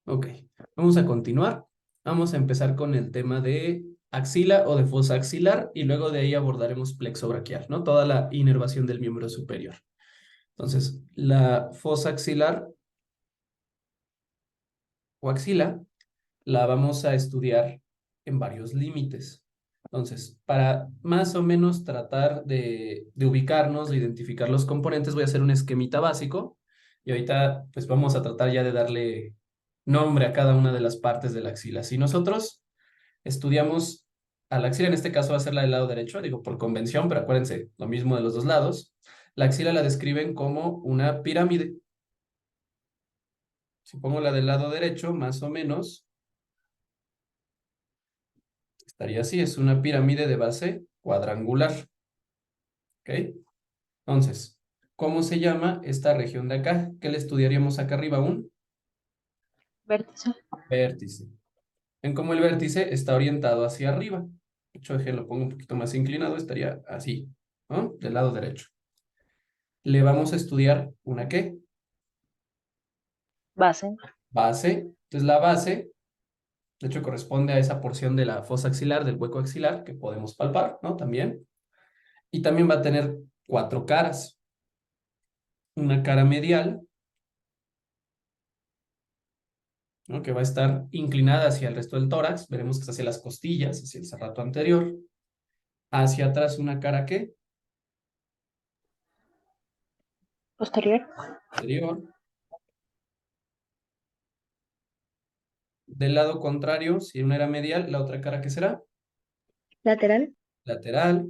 Ok, vamos a continuar. Vamos a empezar con el tema de axila o de fosa axilar y luego de ahí abordaremos plexo braquial, ¿no? Toda la inervación del miembro superior. Entonces, la fosa axilar o axila la vamos a estudiar en varios límites. Entonces, para más o menos tratar de ubicarnos, de identificar los componentes, voy a hacer un esquemita básico y ahorita pues vamos a tratar ya de darle nombre a cada una de las partes de la axila. Si nosotros estudiamos a la axila, en este caso va a ser la del lado derecho, digo por convención, pero acuérdense, lo mismo de los dos lados. La axila la describen como una pirámide. Si pongo la del lado derecho, más o menos, estaría así, es una pirámide de base cuadrangular. ¿Ok? Entonces, ¿cómo se llama esta región de acá? ¿Qué le estudiaríamos acá arriba? Un Vértice. vértice. Ven cómo el vértice está orientado hacia arriba. De hecho, lo pongo un poquito más inclinado, estaría así, ¿no? Del lado derecho. Le vamos a estudiar una ¿qué? Base. Base. Entonces, la base, de hecho, corresponde a esa porción de la fosa axilar, del hueco axilar, que podemos palpar, ¿no? También. Y también va a tener cuatro caras. Una cara medial, ¿no? Que va a estar inclinada hacia el resto del tórax, veremos que es hacia las costillas, hacia el serrato anterior, hacia atrás una cara ¿qué? Posterior. Anterior, del lado contrario, si una era medial, la otra cara ¿qué será? Lateral. Lateral,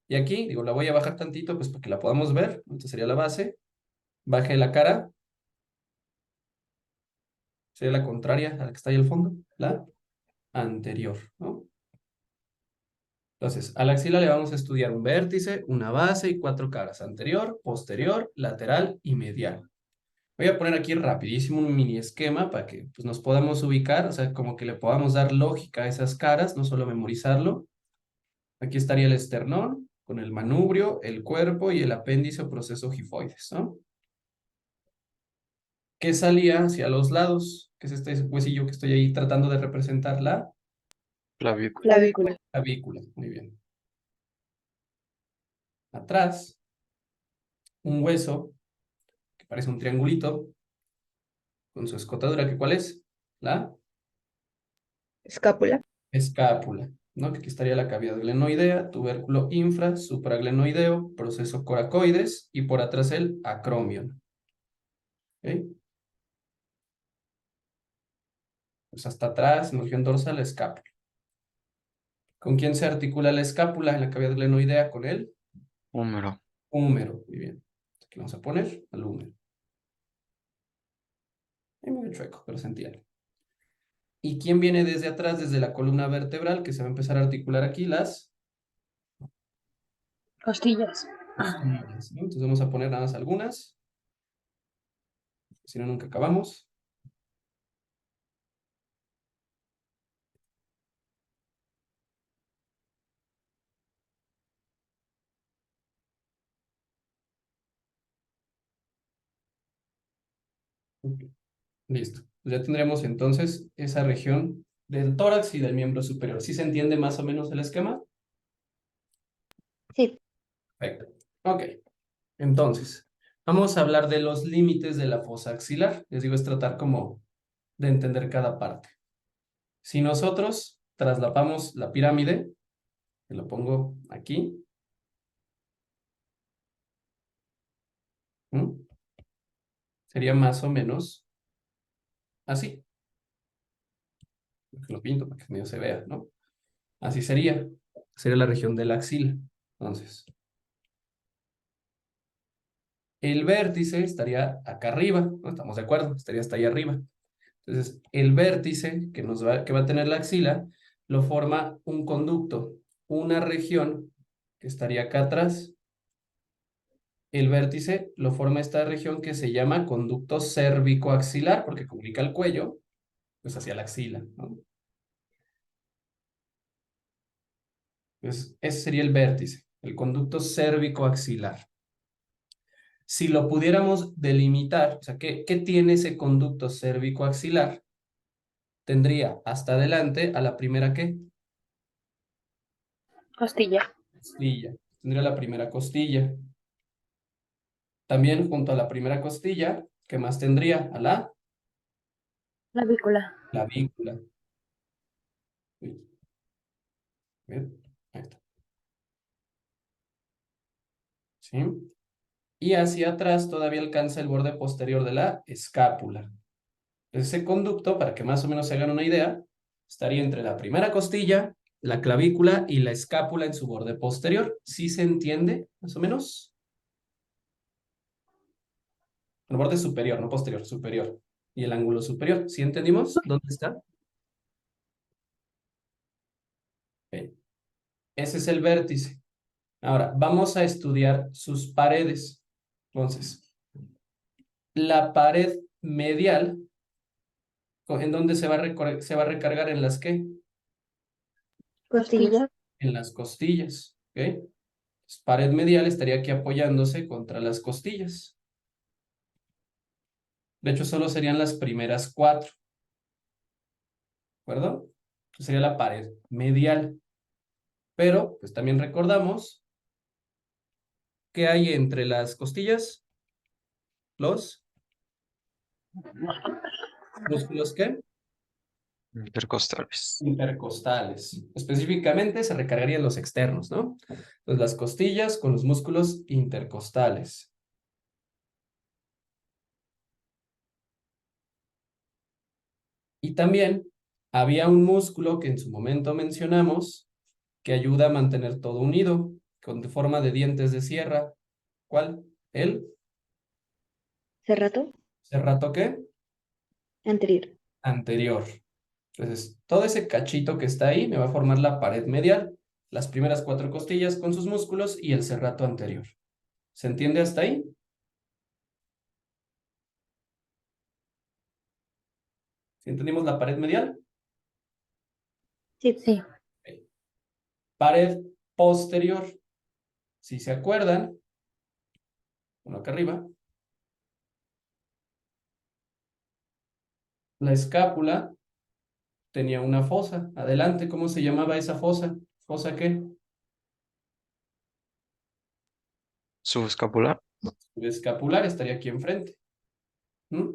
y aquí, digo, la voy a bajar tantito, pues para que la podamos ver, entonces sería la base, baje la cara, sería la contraria a la que está ahí al fondo, la anterior, ¿no? Entonces, a la axila le vamos a estudiar un vértice, una base y cuatro caras, anterior, posterior, lateral y medial. Voy a poner aquí rapidísimo un mini esquema para que pues, nos podamos ubicar, o sea, como que le podamos dar lógica a esas caras, no solo memorizarlo. Aquí estaría el esternón con el manubrio, el cuerpo y el apéndice o proceso gifoides, ¿no? ¿Qué salía hacia los lados? Que es este huesillo que estoy ahí tratando de representar, la Clavícula. Clavícula. clavícula. Muy bien. Atrás, un hueso que parece un triangulito con su escotadura, ¿que cuál es? La Escápula. escápula, ¿no? Que aquí estaría la cavidad glenoidea, tubérculo infra, supraglenoideo, proceso coracoides y por atrás el acromion. ¿Ok? Pues hasta atrás, en región dorsal, la escápula. ¿Con quién se articula la escápula en la cavidad glenoidea? Con el Húmero. húmero. Muy bien. Aquí vamos a poner al húmero. Es medio chueco, pero se entiende. ¿Y quién viene desde atrás, desde la columna vertebral, que se va a empezar a articular aquí? Las Costillas. costillas, ¿no? Entonces vamos a poner nada más algunas, si no nunca acabamos. Ok, listo. Pues ya tendremos entonces esa región del tórax y del miembro superior. ¿Sí se entiende más o menos el esquema? Sí. Perfecto. Ok, entonces, vamos a hablar de los límites de la fosa axilar. Les digo, es tratar como de entender cada parte. Si nosotros traslapamos la pirámide, que lo pongo aquí, ¿m? Sería más o menos así. Lo pinto para que medio se vea, ¿no? Así sería. Sería la región de la axila. Entonces, el vértice estaría acá arriba, ¿no? ¿Estamos de acuerdo? Estaría hasta ahí arriba. Entonces, el vértice que va a tener la axila lo forma un conducto, una región que estaría acá atrás. El vértice lo forma esta región que se llama conducto cérvico-axilar, porque comunica el cuello, pues hacia la axila, ¿no? Entonces, ese sería el vértice, el conducto cérvico-axilar. Si lo pudiéramos delimitar, o sea, ¿qué tiene ese conducto cérvico-axilar? Tendría hasta adelante a la primera, ¿qué? Costilla. Costilla. Tendría la primera costilla. También junto a la primera costilla, ¿qué más tendría? A la Clavícula. clavícula. Uy, bien, ahí está. ¿Sí? Y hacia atrás todavía alcanza el borde posterior de la escápula. Ese conducto, para que más o menos se hagan una idea, estaría entre la primera costilla, la clavícula y la escápula en su borde posterior. ¿Sí se entiende, más o menos? El borde superior, no posterior, superior. Y el ángulo superior. ¿Sí entendimos? ¿Dónde está? Ok. Ese es el vértice. Ahora, vamos a estudiar sus paredes. Entonces, la pared medial, ¿en dónde se va a recargar? ¿En las qué? Costilla. En las costillas. ¿Ok? Entonces, pared medial estaría aquí apoyándose contra las costillas. De hecho, solo serían las primeras 4. ¿De acuerdo? Entonces, sería la pared medial. Pero, pues también recordamos que hay entre las costillas los músculos ¿qué? Intercostales. Intercostales. Específicamente se recargarían los externos, ¿no? Entonces las costillas con los músculos intercostales. Y también había un músculo que en su momento mencionamos que ayuda a mantener todo unido, con forma de dientes de sierra. ¿Cuál? ¿El? Cerrato. ¿Cerrato qué? Anterior. Anterior. Entonces, todo ese cachito que está ahí me va a formar la pared medial, las primeras 4 costillas con sus músculos y el cerrato anterior. ¿Se entiende hasta ahí? ¿Sí entendimos la pared medial? Sí. Sí. Ok. Pared posterior. Si se acuerdan, bueno, acá arriba, la escápula tenía una fosa. Adelante, ¿cómo se llamaba esa fosa? ¿Fosa qué? Subescapular. Subescapular estaría aquí enfrente. ¿Mm?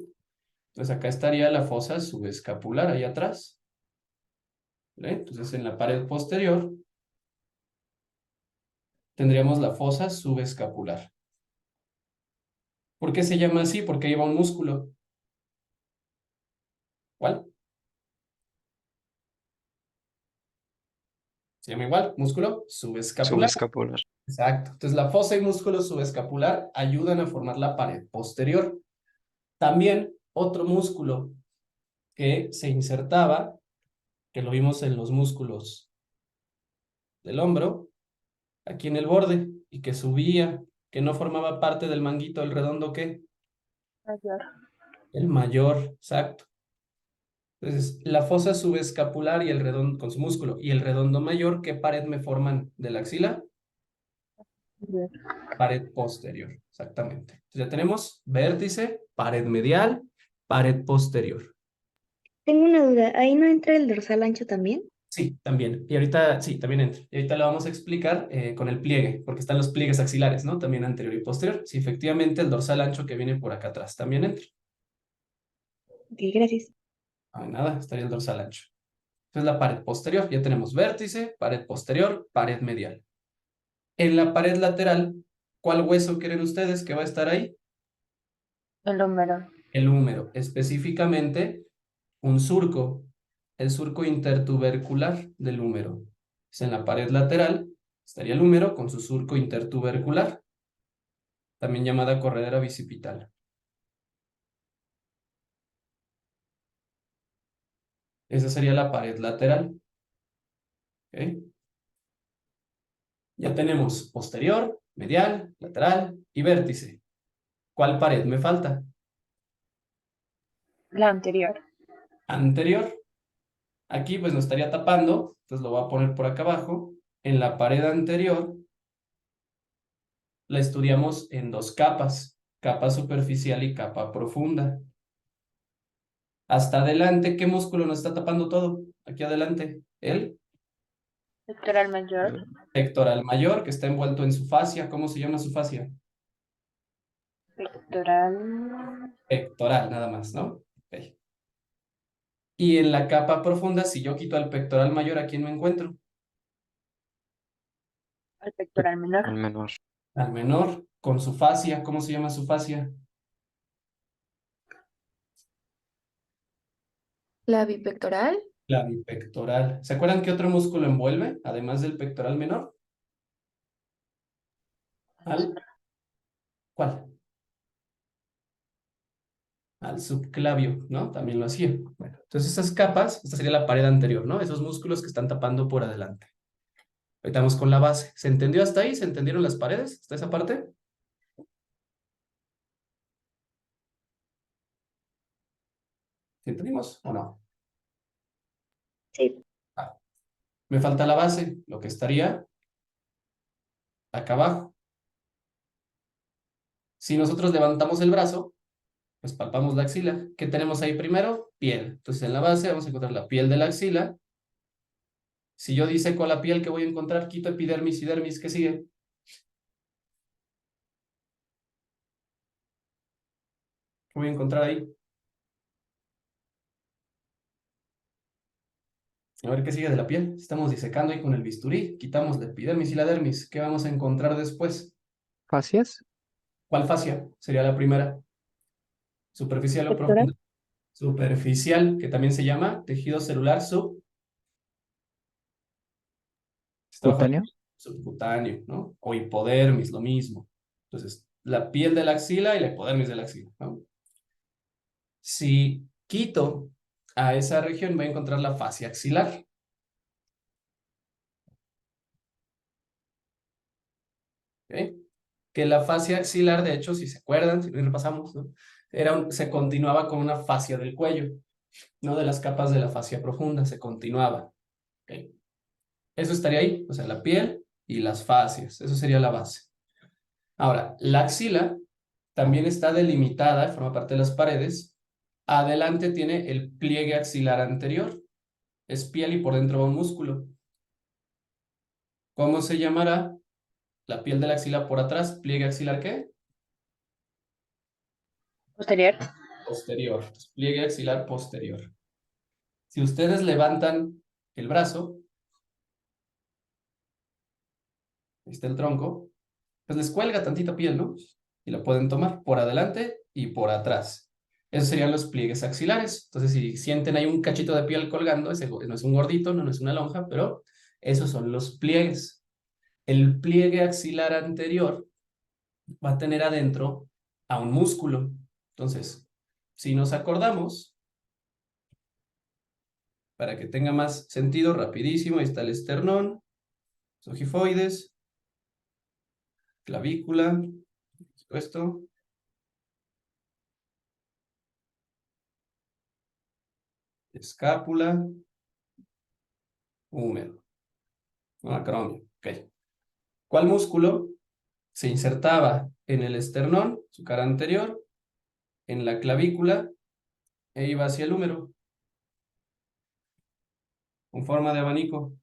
Entonces acá estaría la fosa subescapular, ahí atrás. ¿Vale? Entonces en la pared posterior tendríamos la fosa subescapular. ¿Por qué se llama así? Porque lleva un músculo. ¿Cuál? Se llama igual, músculo subescapular. Subescapular. Exacto. Entonces la fosa y músculo subescapular ayudan a formar la pared posterior. También otro músculo que se insertaba, que lo vimos en los músculos del hombro, aquí en el borde, y que subía, que no formaba parte del manguito, el redondo, ¿qué? Mayor. El mayor, exacto. Entonces, la fosa subescapular y el redondo, con su músculo, y el redondo mayor, ¿qué pared me forman de la axila? Pared posterior, exactamente. Entonces ya tenemos vértice, pared medial, pared posterior. Tengo una duda. ¿Ahí no entra el dorsal ancho también? Sí, también. Y ahorita, sí, también entra. Y ahorita lo vamos a explicar con el pliegue, porque están los pliegues axilares, ¿no? También anterior y posterior. Sí, efectivamente, el dorsal ancho que viene por acá atrás también entra. Ok, gracias. Ah, nada, estaría el dorsal ancho. Entonces la pared posterior, ya tenemos vértice, pared posterior, pared medial. En la pared lateral, ¿cuál hueso quieren ustedes que va a estar ahí? El húmero. El húmero, específicamente un surco, el surco intertubercular del húmero. Es en la pared lateral, estaría el húmero con su surco intertubercular, también llamada corredera bicipital. Esa sería la pared lateral. ¿Ok? Ya tenemos posterior, medial, lateral y vértice. ¿Cuál pared me falta? La anterior. Anterior. Aquí pues nos estaría tapando, entonces lo voy a poner por acá abajo. En la pared anterior la estudiamos en 2 capas. capa superficial y capa profunda. Hasta adelante, ¿qué músculo nos está tapando todo? Aquí adelante, el Pectoral mayor. pectoral mayor, que está envuelto en su fascia. ¿Cómo se llama su fascia? Pectoral. Pectoral, nada más, ¿no? Ok. Y en la capa profunda, si yo quito al pectoral mayor, ¿a quién me encuentro? Al pectoral Al menor. menor. Al menor, con su fascia. ¿Cómo se llama su fascia? Clavipectoral. Clavipectoral. ¿Se acuerdan qué otro músculo envuelve, además del pectoral menor? ¿Cuál? Al subclavio, ¿no? También lo hacía. Bueno, entonces esas capas, esta sería la pared anterior, ¿no? Esos músculos que están tapando por adelante. Ahorita vamos con la base. ¿Se entendió hasta ahí? ¿Se entendieron las paredes? ¿Hasta esa parte? ¿Sí entendimos o no? Sí. Ah, me falta la base, lo que estaría acá abajo. Si nosotros levantamos el brazo, pues palpamos la axila. ¿Qué tenemos ahí primero? Piel. Entonces en la base vamos a encontrar la piel de la axila. Si yo diseco la piel, ¿qué voy a encontrar? Quito epidermis y dermis, ¿qué sigue? ¿Qué voy a encontrar ahí? A ver qué sigue de la piel. Estamos disecando ahí con el bisturí. Quitamos la epidermis y la dermis. ¿Qué vamos a encontrar después? Fascias. ¿Cuál fascia? Sería la primera. ¿Superficial o Pectoral. profunda? Superficial, que también se llama tejido celular está bajo el Cutáneo. subcutáneo, ¿no? O hipodermis, lo mismo. Entonces, la piel de la axila y la hipodermis de la axila, ¿no? Si quito a esa región, voy a encontrar la fascia axilar. ¿Ok? Que la fascia axilar, de hecho, si se acuerdan, si lo repasamos, ¿no? Se continuaba con una fascia del cuello, no de las capas de la fascia profunda, se continuaba. ¿Ok? Eso estaría ahí, o sea, la piel y las fascias, eso sería la base. Ahora, la axila también está delimitada, forma parte de las paredes. Adelante tiene el pliegue axilar anterior, es piel y por dentro va un músculo. ¿Cómo se llamará la piel de la axila por atrás? ¿Pliegue axilar qué? Posterior. Posterior. Pliegue axilar posterior. Si ustedes levantan el brazo, ahí está el tronco, pues les cuelga tantita piel, ¿no? Y la pueden tomar por adelante y por atrás. Esos serían los pliegues axilares. Entonces, si sienten ahí un cachito de piel colgando, ese no es un gordito, no es una lonja, pero esos son los pliegues. El pliegue axilar anterior va a tener adentro a un músculo. Entonces, si nos acordamos, para que tenga más sentido, rapidísimo, ahí está el esternón, ojifoides, clavícula, esto, escápula, húmero, acromio. Ok. ¿Cuál músculo se insertaba en el esternón, su cara anterior, en la clavícula e iba hacia el húmero, con forma de abanico?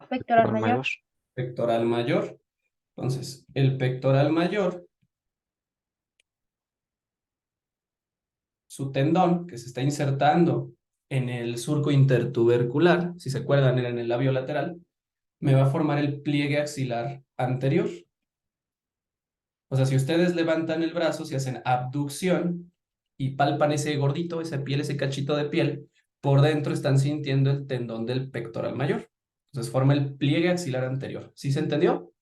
Pectoral Pectoral mayor. mayor. Pectoral mayor. Entonces, el pectoral mayor, su tendón que se está insertando en el surco intertubercular, si se acuerdan, era en el labio lateral, me va a formar el pliegue axilar anterior. O sea, si ustedes levantan el brazo, si hacen abducción y palpan ese gordito, esa piel, ese cachito de piel, por dentro están sintiendo el tendón del pectoral mayor. Entonces forma el pliegue axilar anterior. ¿Sí se entendió?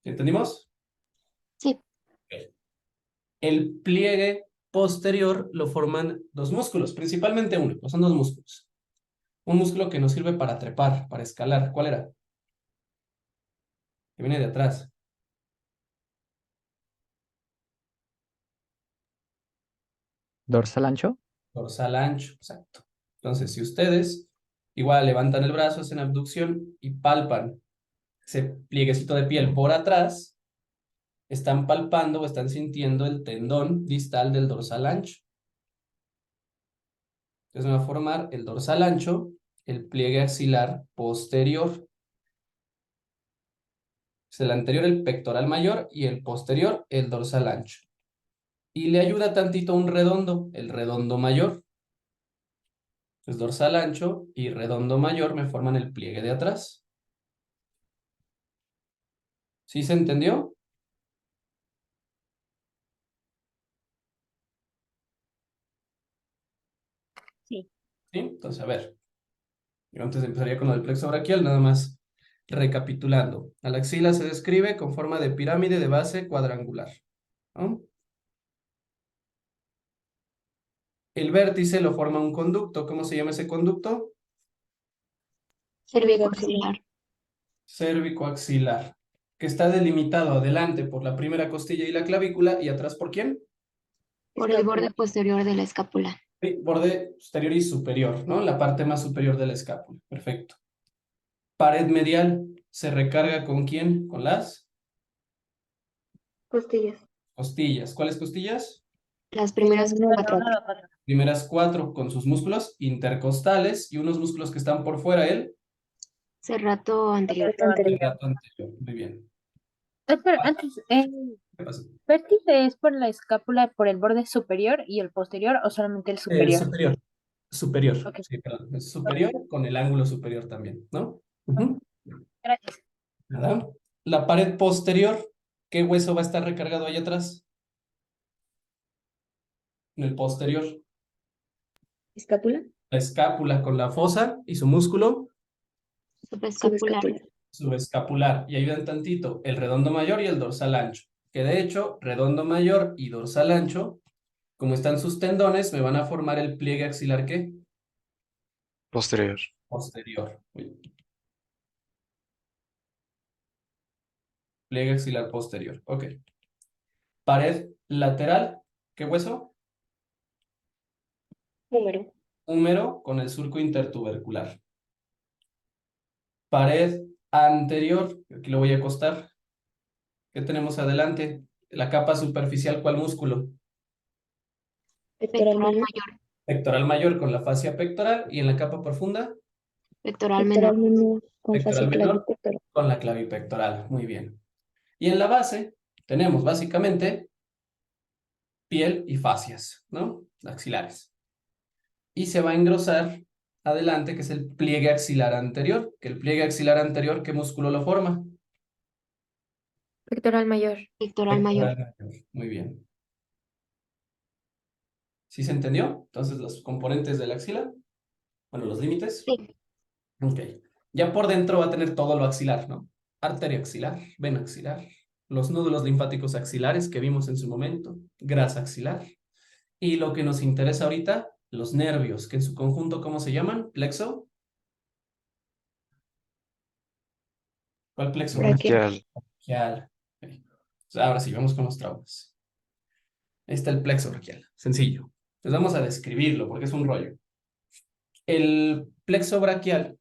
¿Sí entendimos? Sí. Ok. El pliegue posterior lo forman dos músculos, principalmente uno, pues son dos músculos. Un músculo que nos sirve para trepar, para escalar. ¿Cuál era? Que viene de atrás. Dorsal ancho. Dorsal ancho, exacto. Entonces, si ustedes Igual levantan el brazo, hacen abducción y palpan ese plieguecito de piel por atrás. Están palpando o están sintiendo el tendón distal del dorsal ancho. Entonces me va a formar el dorsal ancho, el pliegue axilar posterior. Es el anterior, el pectoral mayor, y el posterior, el dorsal ancho. Y le ayuda tantito un redondo, el redondo mayor. Entonces dorsal ancho y redondo mayor me forman el pliegue de atrás. ¿Sí se entendió? Sí. ¿Sí? Entonces, a ver. Yo antes empezaría con lo del plexo braquial, nada más recapitulando. A la axila se describe con forma de pirámide de base cuadrangular, ¿no? El vértice lo forma un conducto. ¿Cómo se llama ese conducto? Cervicoaxilar. Cérvico-axilar, que está delimitado adelante por la primera costilla y la clavícula, y atrás ¿por quién? Por el borde posterior de la escápula. Sí, borde posterior y superior, ¿no? La parte más superior de la escápula. Perfecto. Pared medial, ¿se recarga con quién? Con las Costillas. costillas. ¿Cuáles costillas? Las primeras Uno, Bueno, cuatro. uno, dos, cuatro. Primeras 4 con sus músculos intercostales y unos músculos que están por fuera, el cerrato anterior. Anterior. serrato anterior. Muy bien. Espera, antes, ¿Qué pasa? vértice es por la escápula, por el borde superior y el posterior, o solamente el El superior. superior. Superior. Ok. Sí, perdón. Es superior con el ángulo superior también, ¿no? Ujú. Gracias. Nada. La pared posterior, ¿qué hueso va a estar recargado ahí atrás? En el posterior. Escápula. La escápula con la fosa y su músculo Subescapular. subescapular. Y ayudan tantito el redondo mayor y el dorsal ancho. Que de hecho, redondo mayor y dorsal ancho, como están sus tendones, me van a formar el pliegue axilar, ¿qué? Posterior. Posterior. Uy. Pliegue axilar posterior. Ok. Pared lateral, ¿qué hueso? Húmero. Húmero con el surco intertubercular. Pared anterior, aquí lo voy a acostar. ¿Qué tenemos adelante? La capa superficial, ¿cuál músculo? Pectoral mayor. mayor. Pectoral mayor con la fascia pectoral, y en la capa profunda, Pectoral Pectoral menor. menor. Con pectoral fascia menor clavipectoral. con la clavipectoral. Muy bien. Y en la base tenemos básicamente piel y fascias, ¿no? Axilares. Y se va a engrosar adelante, que es el pliegue axilar anterior. Que el pliegue axilar anterior, ¿qué músculo lo forma? Pectoral mayor. Pectoral mayor. Pectoral mayor. Muy bien. ¿Sí se entendió? Entonces, los componentes de la axila, bueno, los límites. Sí. Ok. Ya por dentro va a tener todo lo axilar, ¿no? Arteria axilar, vena axilar, los nódulos linfáticos axilares que vimos en su momento, grasa axilar. Y lo que nos interesa ahorita, los nervios, que en su conjunto, ¿cómo se llaman? ¿Plexo? ¿Cuál plexo? Braquial. Braquial. Ok. Entonces, ahora sí, vamos con los traumas. Ahí está el plexo braquial, sencillo. Entonces vamos a describirlo porque es un rollo. El plexo braquial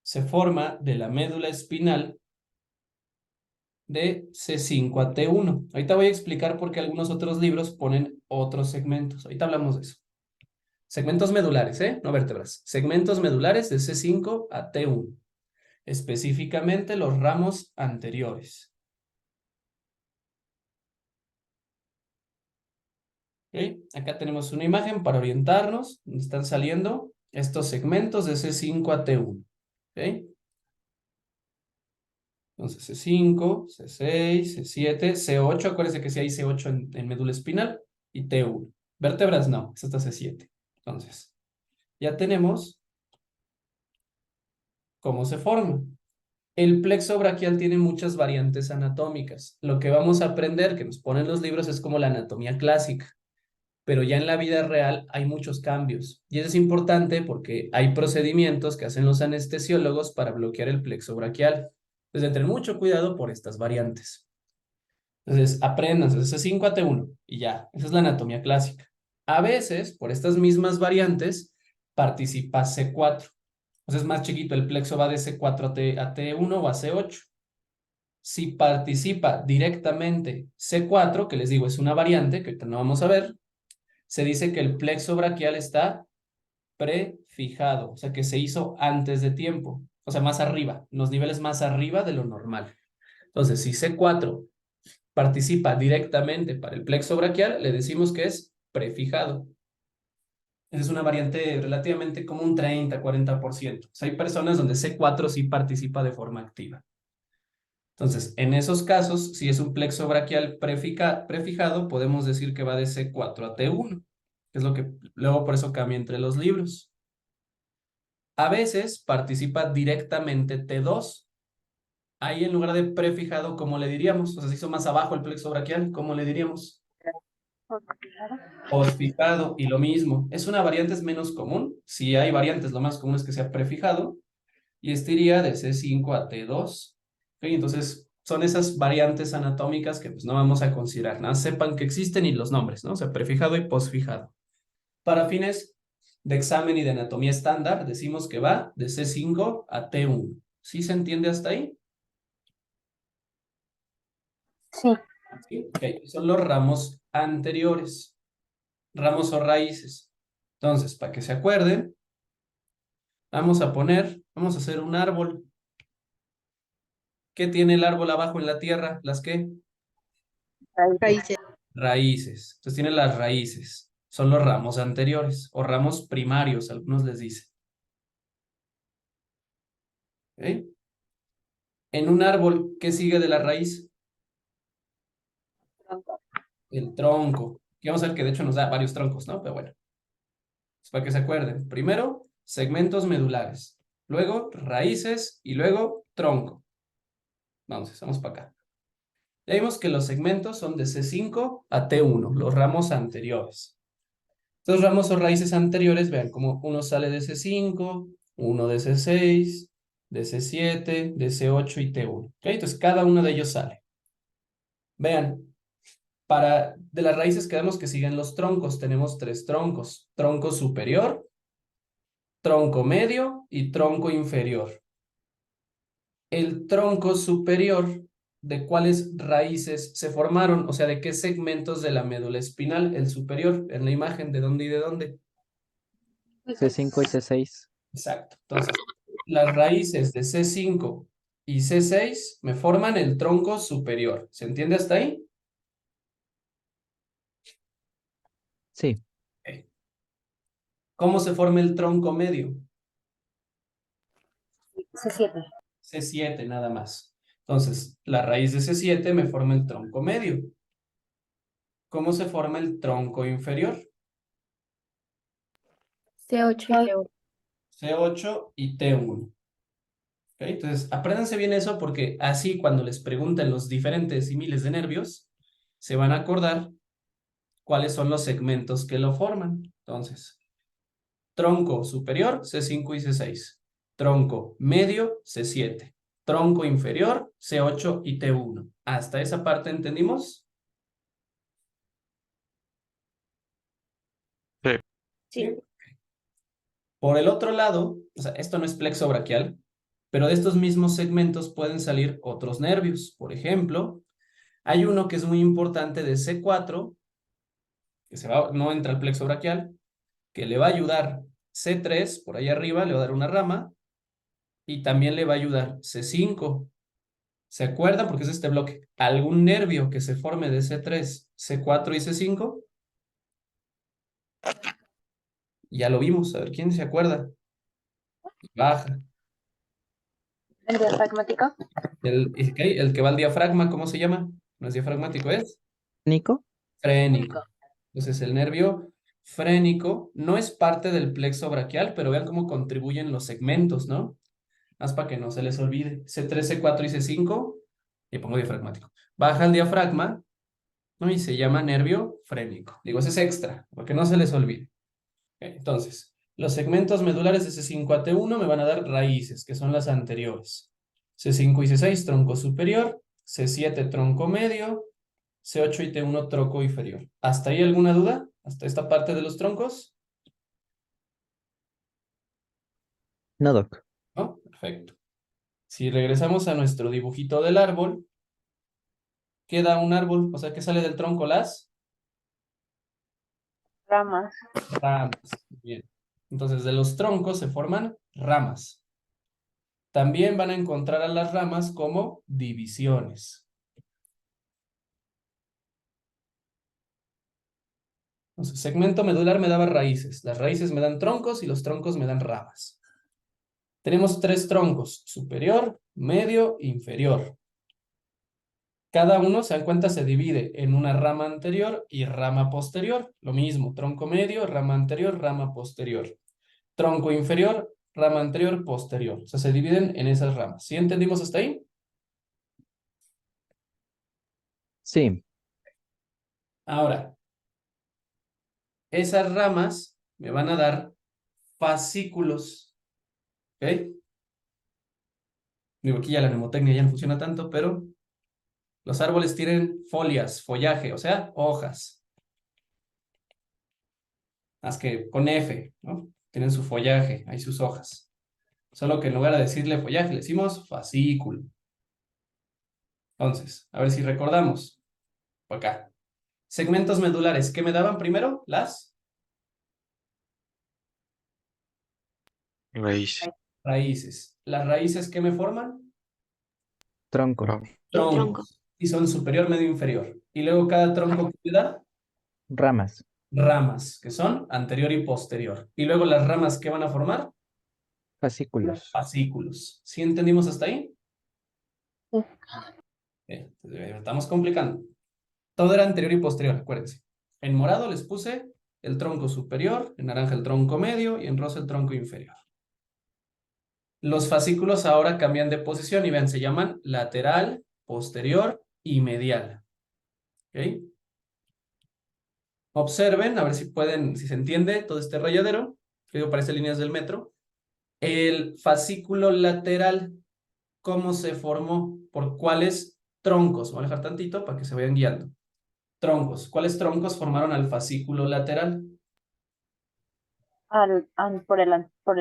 se forma de la médula espinal de C5 a T1. Ahorita voy a explicar por qué algunos otros libros ponen otros segmentos. Ahorita hablamos de eso. Segmentos medulares, no vértebras. Segmentos medulares de C5 a T1. Específicamente los ramos anteriores. ¿Ok? Acá tenemos una imagen para orientarnos. Donde están saliendo estos segmentos de C5 a T1. ¿Ok? Entonces C5, C6, C7, C8. Acuérdense que si hay C8 en médula espinal y T1. Vértebras no, es hasta C7. Entonces, ya tenemos cómo se forma. El plexo braquial tiene muchas variantes anatómicas. Lo que vamos a aprender, que nos ponen los libros, es como la anatomía clásica. Pero ya en la vida real hay muchos cambios. Y eso es importante porque hay procedimientos que hacen los anestesiólogos para bloquear el plexo braquial. Entonces, tener mucho cuidado por estas variantes. Entonces, aprendan desde C5 a T1 y ya. Esa es la anatomía clásica. A veces, por estas mismas variantes, participa C4. Entonces es más chiquito, el plexo va de C4 a T1 o a C8. Si participa directamente C4, que les digo es una variante, que ahorita no vamos a ver, se dice que el plexo braquial está prefijado, o sea que se hizo antes de tiempo, o sea, más arriba, en los niveles más arriba de lo normal. Entonces, si C4 participa directamente para el plexo braquial, le decimos que es prefijado. Esa es una variante relativamente como un 30-40%. O sea, hay personas donde C4 sí participa de forma activa. Entonces, en esos casos, si es un plexo braquial prefijado, podemos decir que va de C4 a T1, que es lo que luego por eso cambia entre los libros. A veces participa directamente T2. Ahí en lugar de prefijado, ¿cómo le diríamos? O sea, se hizo más abajo el plexo braquial, ¿cómo le diríamos? Posfijado, y lo mismo. Es una variante, es menos común. Si hay variantes, lo más común es que sea prefijado. Y este iría de C5 a T2. ¿Ok? Entonces, son esas variantes anatómicas que pues no vamos a considerar. Nada, sepan que existen y los nombres, ¿no? O sea, prefijado y posfijado. Para fines de examen y de anatomía estándar, decimos que va de C5 a T1. ¿Sí se entiende hasta ahí? Sí. Sí. Ok, son los ramos anteriores. Ramos o raíces. Entonces, para que se acuerden, vamos a hacer un árbol. ¿Qué tiene el árbol abajo en la tierra? ¿Las qué? Raíces. Raíces. Entonces tiene las raíces. Son los ramos anteriores o ramos primarios, algunos les dicen. ¿Ok? En un árbol, ¿qué sigue de la raíz? El tronco. Y vamos a ver que de hecho nos da varios troncos, ¿no? Pero bueno, es para que se acuerden. Primero, segmentos medulares. Luego, raíces y luego, tronco. Vamos para acá. Ya vimos que los segmentos son de C5 a T1, los ramos anteriores. Estos ramos o raíces anteriores, vean cómo uno sale de C5, uno de C6, de C7, de C8 y T1. ¿Ok? Entonces cada uno de ellos sale. Vean, de las raíces quedamos que siguen los troncos. Tenemos 3 troncos. Tronco superior, tronco medio y tronco inferior. El tronco superior, ¿de cuáles raíces se formaron? O sea, ¿de qué segmentos de la médula espinal? El superior, en la imagen, ¿de dónde y de dónde? C5 y C6. Exacto. Entonces, las raíces de C5 y C6 me forman el tronco superior. ¿Se entiende hasta ahí? Sí. Ok. ¿Cómo se forma el tronco medio? C7. C7 nada más. Entonces, la raíz de C7 me forma el tronco medio. ¿Cómo se forma el tronco inferior? C8 y T1. C8 y T1. ¿Ok? Entonces, apréndanse bien eso porque así cuando les pregunten los diferentes y miles de nervios, se van a acordar cuáles son los segmentos que lo forman. Entonces, tronco superior, C5 y C6. Tronco medio, C7. Tronco inferior, C8 y T1. ¿Hasta esa parte entendimos? Sí. Sí. Por el otro lado, o sea, esto no es plexo braquial, pero de estos mismos segmentos pueden salir otros nervios. Por ejemplo, hay uno que es muy importante de C4, que no entra al plexo braquial, que le va a ayudar C3, por ahí arriba, le va a dar una rama, y también le va a ayudar C5. ¿Se acuerdan? Porque es este bloque. ¿Algún nervio que se forme de C3, C4 y C5? Ya lo vimos, a ver, ¿quién se acuerda? Baja. ¿El diafragmático? El que va al diafragma, ¿cómo se llama? No es diafragmático, es Nico. frénico. Entonces el nervio frénico no es parte del plexo braquial, pero vean cómo contribuyen los segmentos, ¿no? Más para que no se les olvide. C3, C4 y C5, y pongo diafragmático. Baja el diafragma, ¿no? Y se llama nervio frénico. Digo, ese es extra, para que no se les olvide. Entonces, los segmentos medulares de C5 a T1 me van a dar raíces, que son las anteriores. C5 y C6, tronco superior. C7, tronco medio. C8 y T1, tronco inferior. ¿Hasta ahí alguna duda? ¿Hasta esta parte de los troncos? No, Doc. ¿No? Perfecto. Si regresamos a nuestro dibujito del árbol, queda un árbol, o sea que sale del tronco las Ramas. ramas. Bien. Entonces, de los troncos se forman ramas. También van a encontrar a las ramas como divisiones. Entonces, segmento medular me daba raíces. Las raíces me dan troncos y los troncos me dan ramas. Tenemos 3 troncos, superior, medio, inferior. Cada uno, se dan cuenta, se divide en una rama anterior y rama posterior. Lo mismo, tronco medio, rama anterior, rama posterior. Tronco inferior, rama anterior, posterior. O sea, se dividen en esas ramas. ¿Sí entendimos hasta ahí? Sí. Ahora, esas ramas me van a dar fascículos. ¿Ok? Digo, aquí ya la mnemotecnia ya no funciona tanto, pero los árboles tienen folias, follaje, o sea, hojas. Más que con F, ¿no? Tienen su follaje, hay sus hojas. Solo que en lugar de decirle follaje, le decimos fascículo. Entonces, a ver si recordamos. Por acá. Segmentos medulares. ¿Qué me daban primero? Las Raíz. raíces. ¿Las raíces qué me forman? Tronco. Bravo. El tronco. Troncos. Y son superior, medio, inferior. Y luego cada tronco que me da Ramas. ramas, que son anterior y posterior. Y luego las ramas que van a formar Fascículos. fascículos. ¿Sí entendimos hasta ahí? Sí. Estamos complicando. Todo era anterior y posterior, acuérdense. En morado les puse el tronco superior, en naranja el tronco medio y en rosa el tronco inferior. Los fascículos ahora cambian de posición y vean, se llaman lateral, posterior y medial. ¿Ok? Observen, a ver si pueden, si se entiende todo este rayadero, que digo, parece líneas del metro. El fascículo lateral, ¿cómo se formó? ¿Por cuáles troncos? Voy a dejar tantito para que se vayan guiando. Troncos. ¿Cuáles troncos formaron al fascículo lateral? Por el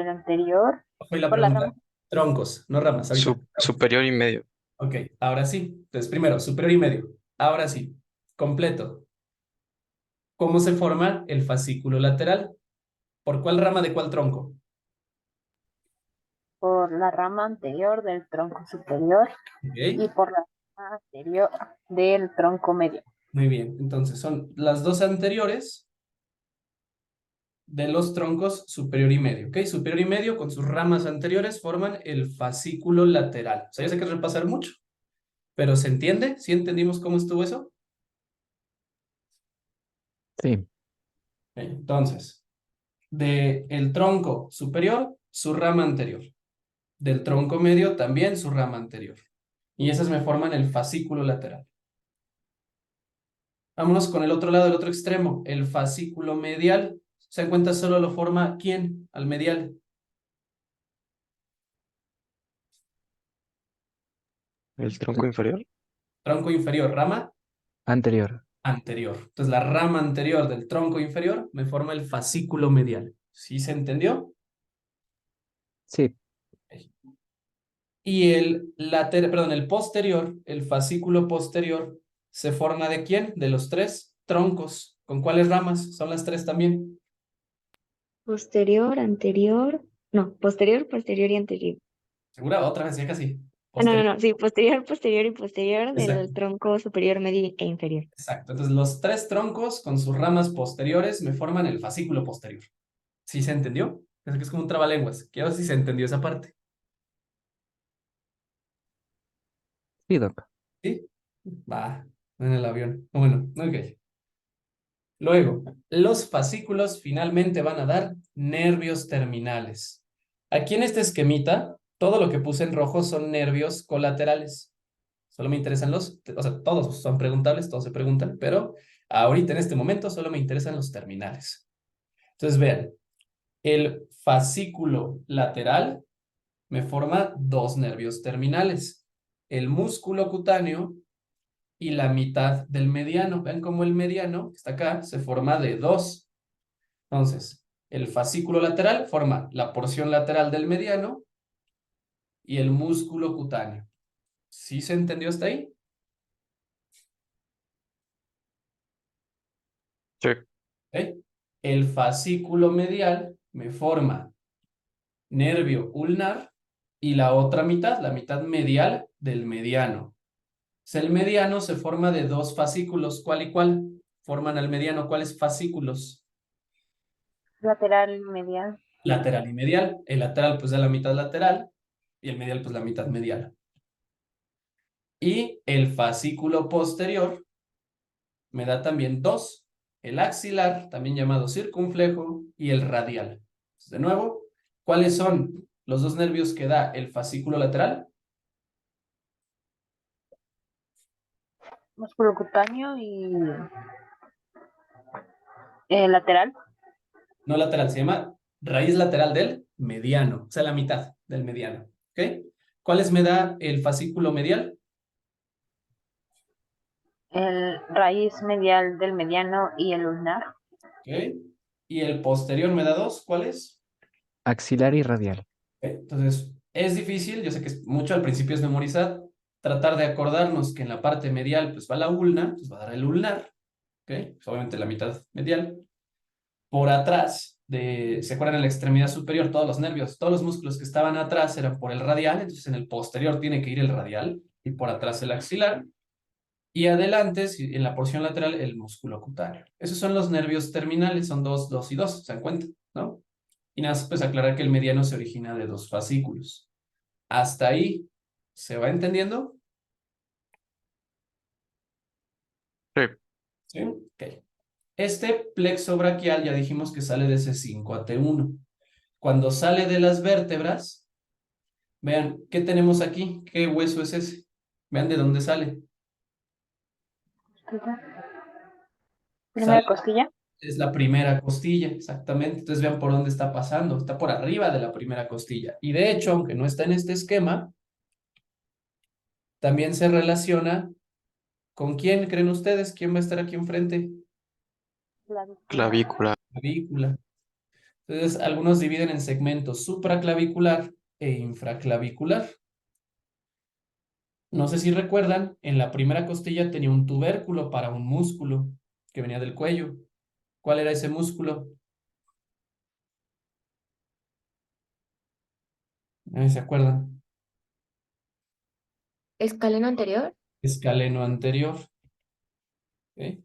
anterior. Fue la Por la pregunta. rama. Troncos, no ramas, ahorita. Superior y medio. Ok, ahora sí. Entonces, primero, superior y medio. Ahora sí, completo. ¿Cómo se forma el fascículo lateral? ¿Por cuál rama de cuál tronco? Por la rama anterior del tronco superior y Ok, por la rama anterior del tronco medio. muy bien. Entonces, son las dos anteriores de los troncos superior y medio. ¿Ok? Superior y medio con sus ramas anteriores forman el fascículo lateral. O sea, ya sé que repasar mucho, pero ¿se entiende? ¿Sí entendimos cómo estuvo eso? Sí. Ok, entonces, del tronco superior, su rama anterior. Del tronco medio, también su rama anterior. Y esas me forman el fascículo lateral. Vámonos con el otro lado, el otro extremo, el fascículo medial. ¿Se dan cuenta? Solo lo forma ¿quién? Al medial. El tronco inferior. Tronco inferior, rama Anterior. anterior. Entonces la rama anterior del tronco inferior me forma el fascículo medial. ¿Sí se entendió? Sí. Y el posterior, el fascículo posterior, ¿se forma de quién? De los 3 troncos. ¿Con cuáles ramas? Son las 3 también. Posterior, anterior. No, posterior, posterior y anterior. ¿Segura? Otra vez, ya casi. No. Sí, posterior, posterior y posterior del Exacto. tronco superior, medio e inferior. Exacto. Entonces, los 3 troncos con sus ramas posteriores me forman el fascículo posterior. ¿Sí se entendió? Es que es como un trabalenguas. Quiero ver si se entendió esa parte. Sí, Doc. ¿Sí? Va, en el avión. Bueno, ok. Luego, los fascículos finalmente van a dar nervios terminales. Aquí en este esquemita, todo lo que puse en rojo son nervios colaterales. Solo me interesan o sea, todos son preguntables, todos se preguntan, pero ahorita en este momento solo me interesan los terminales. Entonces vean, el fascículo lateral me forma 2 nervios terminales. El músculo cutáneo y la mitad del mediano. Vean cómo el mediano, que está acá, se forma de 2. Entonces, El fascículo lateral forma la porción lateral del mediano y el músculo cutáneo. ¿Sí se entendió hasta ahí? Sí. ¿Ok? El fascículo medial me forma nervio ulnar y la otra mitad, la mitad medial del mediano. O sea, el mediano se forma de dos fascículos. ¿Cuál y cuál? Forman al mediano. ¿Cuáles fascículos? Lateral, medial. Lateral y medial. El lateral pues da la mitad lateral y el medial pues la mitad medial. Y el fascículo posterior me da también dos. El axilar, también llamado circunflejo, y el radial. De nuevo, ¿cuáles son los dos nervios que da el fascículo lateral? Músculo cutáneo y lateral. No lateral, se llama raíz lateral del mediano, o sea, la mitad del mediano. ¿Ok? ¿Cuáles me da el fascículo medial? El raíz medial del mediano y el ulnar. ¿Ok? Y el posterior me da dos. ¿Cuáles? Axilar y radial. Ok, entonces, es difícil, yo sé que mucho al principio es memorizar, tratar de acordarnos que en la parte medial pues va la ulna, pues va a dar el ulnar, ¿ok? Pues, obviamente la mitad medial. Por atrás, ¿se acuerdan en la extremidad superior? Todos los nervios, todos los músculos que estaban atrás eran por el radial, entonces en el posterior tiene que ir el radial y por atrás el axilar. Y adelante, en la porción lateral, el músculo cutáneo. Esos son los nervios terminales, son dos, dos y dos, ¿se dan cuenta? ¿No? Y nada más pues aclarar que el mediano se origina de dos fascículos. Hasta ahí, ¿se va entendiendo? Sí. ¿Sí? Ok. Este plexo braquial ya dijimos que sale de C5 a T1. Cuando sale de las vértebras, vean, ¿qué tenemos aquí? ¿Qué hueso es ese? Vean de dónde sale. Primera Sale, costilla. es la primera costilla, exactamente. Entonces vean por dónde está pasando. Está por arriba de la primera costilla. Y de hecho, aunque no está en este esquema, también se relaciona con quién, ¿creen ustedes? ¿Quién va a estar aquí enfrente? Clavícula. Clavícula. Entonces, algunos dividen en segmentos supraclavicular e infraclavicular. No sé si recuerdan, en la primera costilla tenía un tubérculo para un músculo que venía del cuello. ¿Cuál era ese músculo? Nadie se acuerdan. Escaleno anterior. Escaleno anterior. ¿Ok?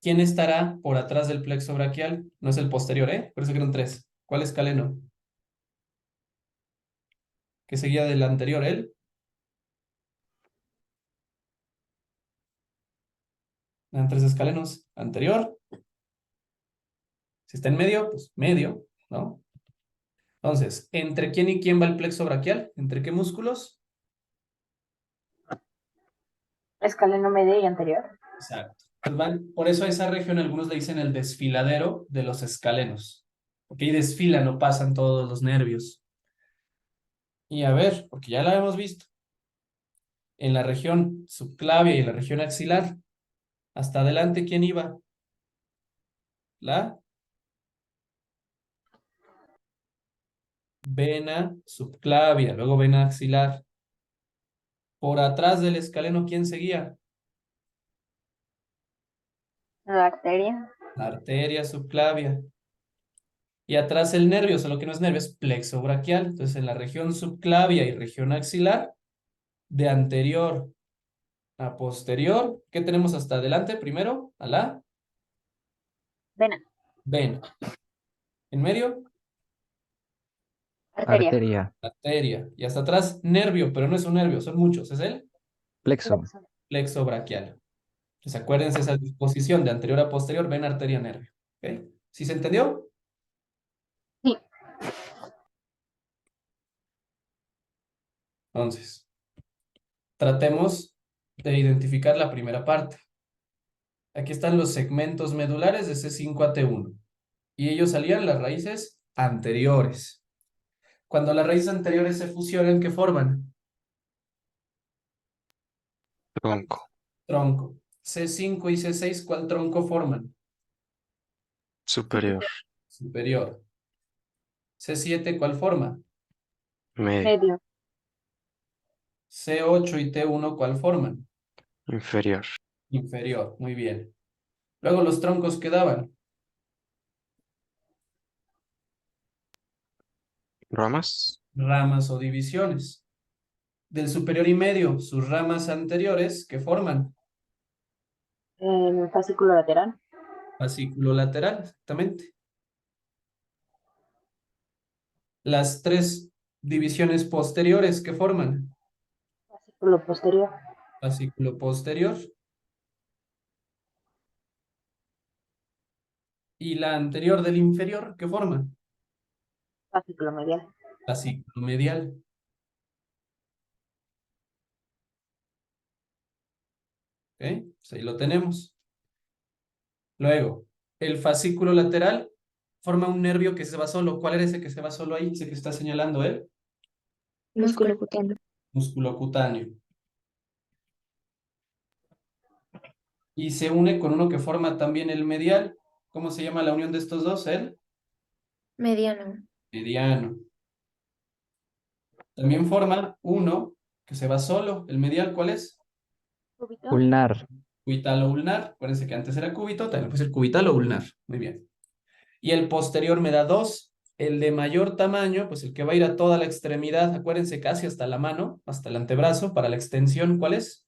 ¿Quién estará por atrás del plexo braquial? No es el posterior, ¿eh? Por eso que eran tres. ¿Cuál escaleno? ¿Qué seguía del anterior? ¿Él? Eran tres escalenos. Anterior. Si está en medio, pues medio, ¿no? Entonces, ¿entre quién y quién va el plexo braquial? ¿Entre qué músculos? Escaleno medio y anterior. Exacto. Pues por eso a esa región algunos le dicen el desfiladero de los escalenos. Porque ahí desfilan o pasan todos los nervios. Y a ver, porque ya la hemos visto. En la región subclavia y en la región axilar, hasta adelante, ¿quién iba? La vena subclavia, luego vena axilar. Por atrás del escaleno, ¿quién seguía? La arteria. La arteria subclavia. Y atrás el nervio, solo que no es nervio, es plexo braquial. Entonces, en la región subclavia y región axilar, de anterior a posterior, ¿qué tenemos hasta adelante? Primero, a la Vena. vena. En medio, Arteria. Arteria. arteria. Y hasta atrás, nervio, pero no es un nervio, son muchos. Es el Plexo. Plexo. plexo braquial. Entonces, acuérdense esa disposición de anterior a posterior, vena, arteria, nervio. ¿Ok? ¿Sí se entendió? Sí. Entonces, tratemos de identificar la primera parte. Aquí están los segmentos medulares de C5 a T1. Y ellos salían las raíces anteriores. Cuando las raíces anteriores se fusionan, ¿qué forman? Tronco. Tronco. C5 y C6, ¿cuál tronco forman? Superior. Superior. C7, ¿cuál forma? Medio. Medio. C8 y T1, ¿cuál forman? Inferior. Inferior, muy bien. Luego los troncos que daban. Ramas. Ramas o divisiones. Del superior y medio, sus ramas anteriores, ¿qué forman? Fascículo lateral. Fascículo lateral, exactamente. Las tres divisiones posteriores, ¿qué forman? Fascículo posterior. Fascículo posterior. Y la anterior del inferior, ¿qué forma? Fascículo medial. Fascículo medial. ¿Ok? Pues ahí lo tenemos. Luego, el fascículo lateral forma un nervio que se va solo. ¿Cuál era ese que se va solo ahí? Ese que está señalando él. Músculo cutáneo. Músculo cutáneo. Y se une con uno que forma también el medial. ¿Cómo se llama la unión de estos dos? El Mediano. mediano. También forma uno que se va solo. ¿El medial cuál es? Cúbito. Ulnar. Cubital o ulnar. Acuérdense que antes era cúbito, también puede ser cubital o ulnar. Muy bien. Y el posterior me da dos. El de mayor tamaño, pues el que va a ir a toda la extremidad, acuérdense casi hasta la mano, hasta el antebrazo, para la extensión, ¿cuál es?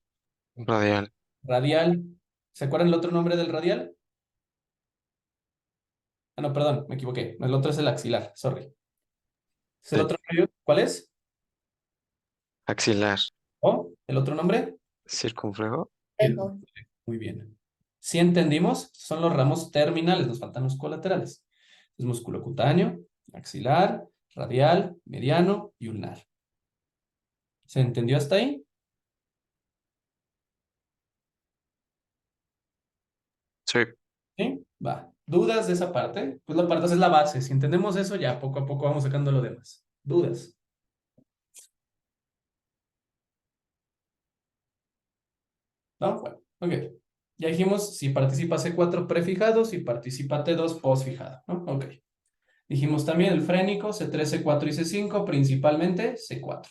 Radial. Radial. ¿Se acuerdan el otro nombre del radial? Ah, no, perdón, me equivoqué. El otro es el axilar, sorry. ¿Es el Sí. otro nombre? ¿Cuál es? Axilar. ¿O el otro nombre? Circunflejo. Muy bien. ¿Sí entendimos? Son los ramos terminales, nos faltan los colaterales. Es músculo cutáneo, axilar, radial, mediano y ulnar. ¿Se entendió hasta ahí? Sí. ¿Sí? Va. ¿Dudas de esa parte? Pues la parte es la base. Si entendemos eso, ya poco a poco vamos sacando lo demás. ¿Dudas? ¿No? Bueno, ok. Ya dijimos si participa C4 prefijado, si participa T2 posfijado, ¿no? Ok. Dijimos también el frénico, C3, C4 y C5, principalmente C4.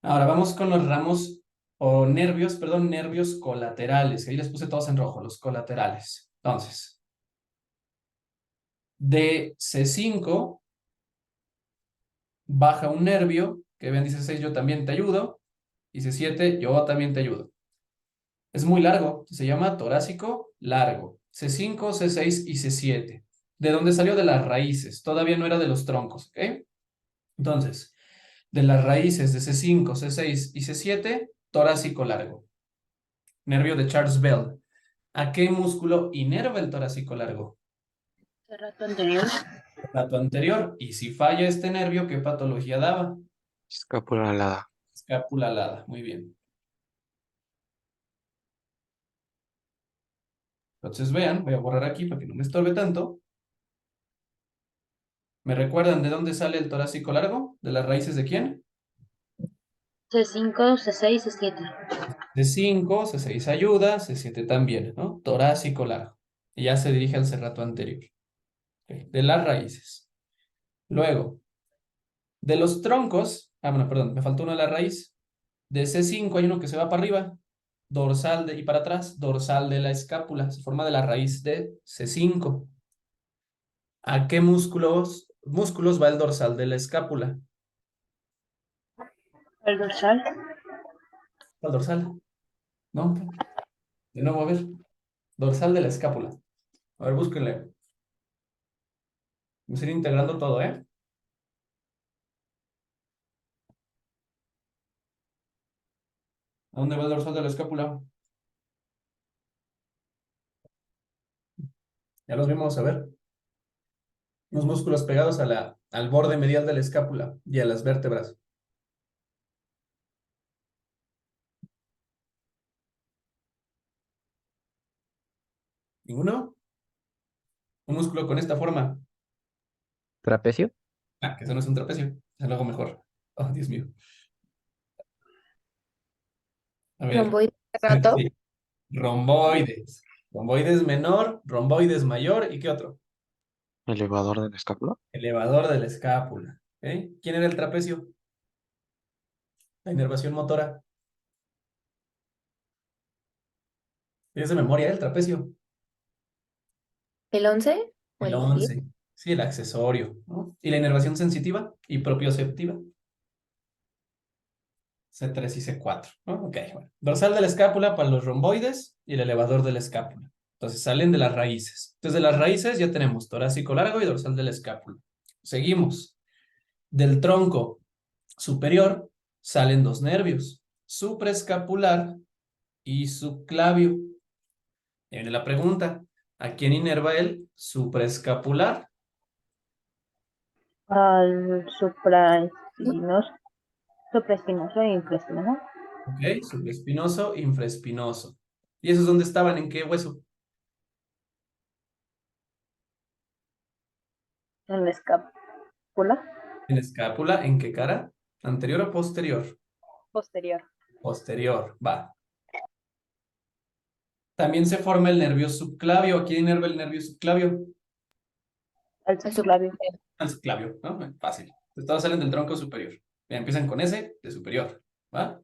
Ahora vamos con los ramos o nervios, perdón, nervios colaterales. Ahí les puse todos en rojo, los colaterales. Entonces, de C5 baja un nervio, que ven, dice 6, yo también te ayudo. Dice 7, yo también te ayudo. Es muy largo, se llama torácico largo. C5, C6 y C7. ¿De dónde salió? De las raíces, todavía no era de los troncos, ¿ok? Entonces, de las raíces de C5, C6 y C7, torácico largo. Nervio de Charles Bell. ¿A qué músculo inerva el torácico largo? Serrato anterior. Dato anterior. Y si falla este nervio, ¿qué patología daba? Escápula alada. Escápula alada. Muy bien. Entonces vean, voy a borrar aquí para que no me estorbe tanto. ¿Me recuerdan de dónde sale el torácico largo? ¿De las raíces de quién? C5, C6, C7. C5, C6 ayuda, C7 también, ¿no? Torácico largo. Y ya se dirige al serrato anterior. Ok, de las raíces. Luego, de los troncos, bueno, perdón, me faltó uno de la raíz. De C5 hay uno que se va para arriba, dorsal y para atrás, dorsal de la escápula, se forma de la raíz de C5. ¿A qué músculos va el dorsal de la escápula? El dorsal. ¿Cuál dorsal? ¿No? De nuevo, a ver. Dorsal de la escápula. A ver, búsquenle. Vamos a ir integrando todo, ¿eh? ¿A dónde va el dorsal de la escápula? Ya los vimos, a ver. Los músculos pegados al borde medial de la escápula y a las vértebras. ¿Ninguno? Un músculo con esta forma. Trapecio. Ah, que eso no es un trapecio. Es algo mejor. Oh, Dios mío. A ver. Romboide serrato. Sí. Romboides. Romboides menor, romboides mayor. ¿Y qué otro? Elevador de la escápula. Elevador de la escápula. ¿Ok? ¿Quién era el trapecio? La inervación motora. ¿Tienes de memoria el trapecio? ¿El 11 o El el 10? 11. Sí, el accesorio, ¿no? ¿Y la inervación sensitiva y propioceptiva? C3 y C4, ¿no? Ok, bueno. Dorsal de la escápula para los romboides y el elevador de la escápula. Entonces salen de las raíces. Entonces de las raíces ya tenemos torácico largo y dorsal de la escápula. Seguimos. Del tronco superior salen dos nervios, supraescapular y subclavio. Y viene la pregunta, ¿a quién inerva el supraescapular? Al supraespinoso e infraespinoso. Ok, supraespinoso, infraespinoso. ¿Y esos dónde estaban? ¿En qué hueso? En la escápula En la escápula, ¿en qué cara? ¿Anterior o posterior? posterior. Posterior, va. También se forma el nervio subclavio. ¿A quién inerva el nervio subclavio? Al subclavio. Al subclavio, ¿no? Fácil. Entonces, todos salen del tronco superior. Ya empiezan con S de superior, ¿va?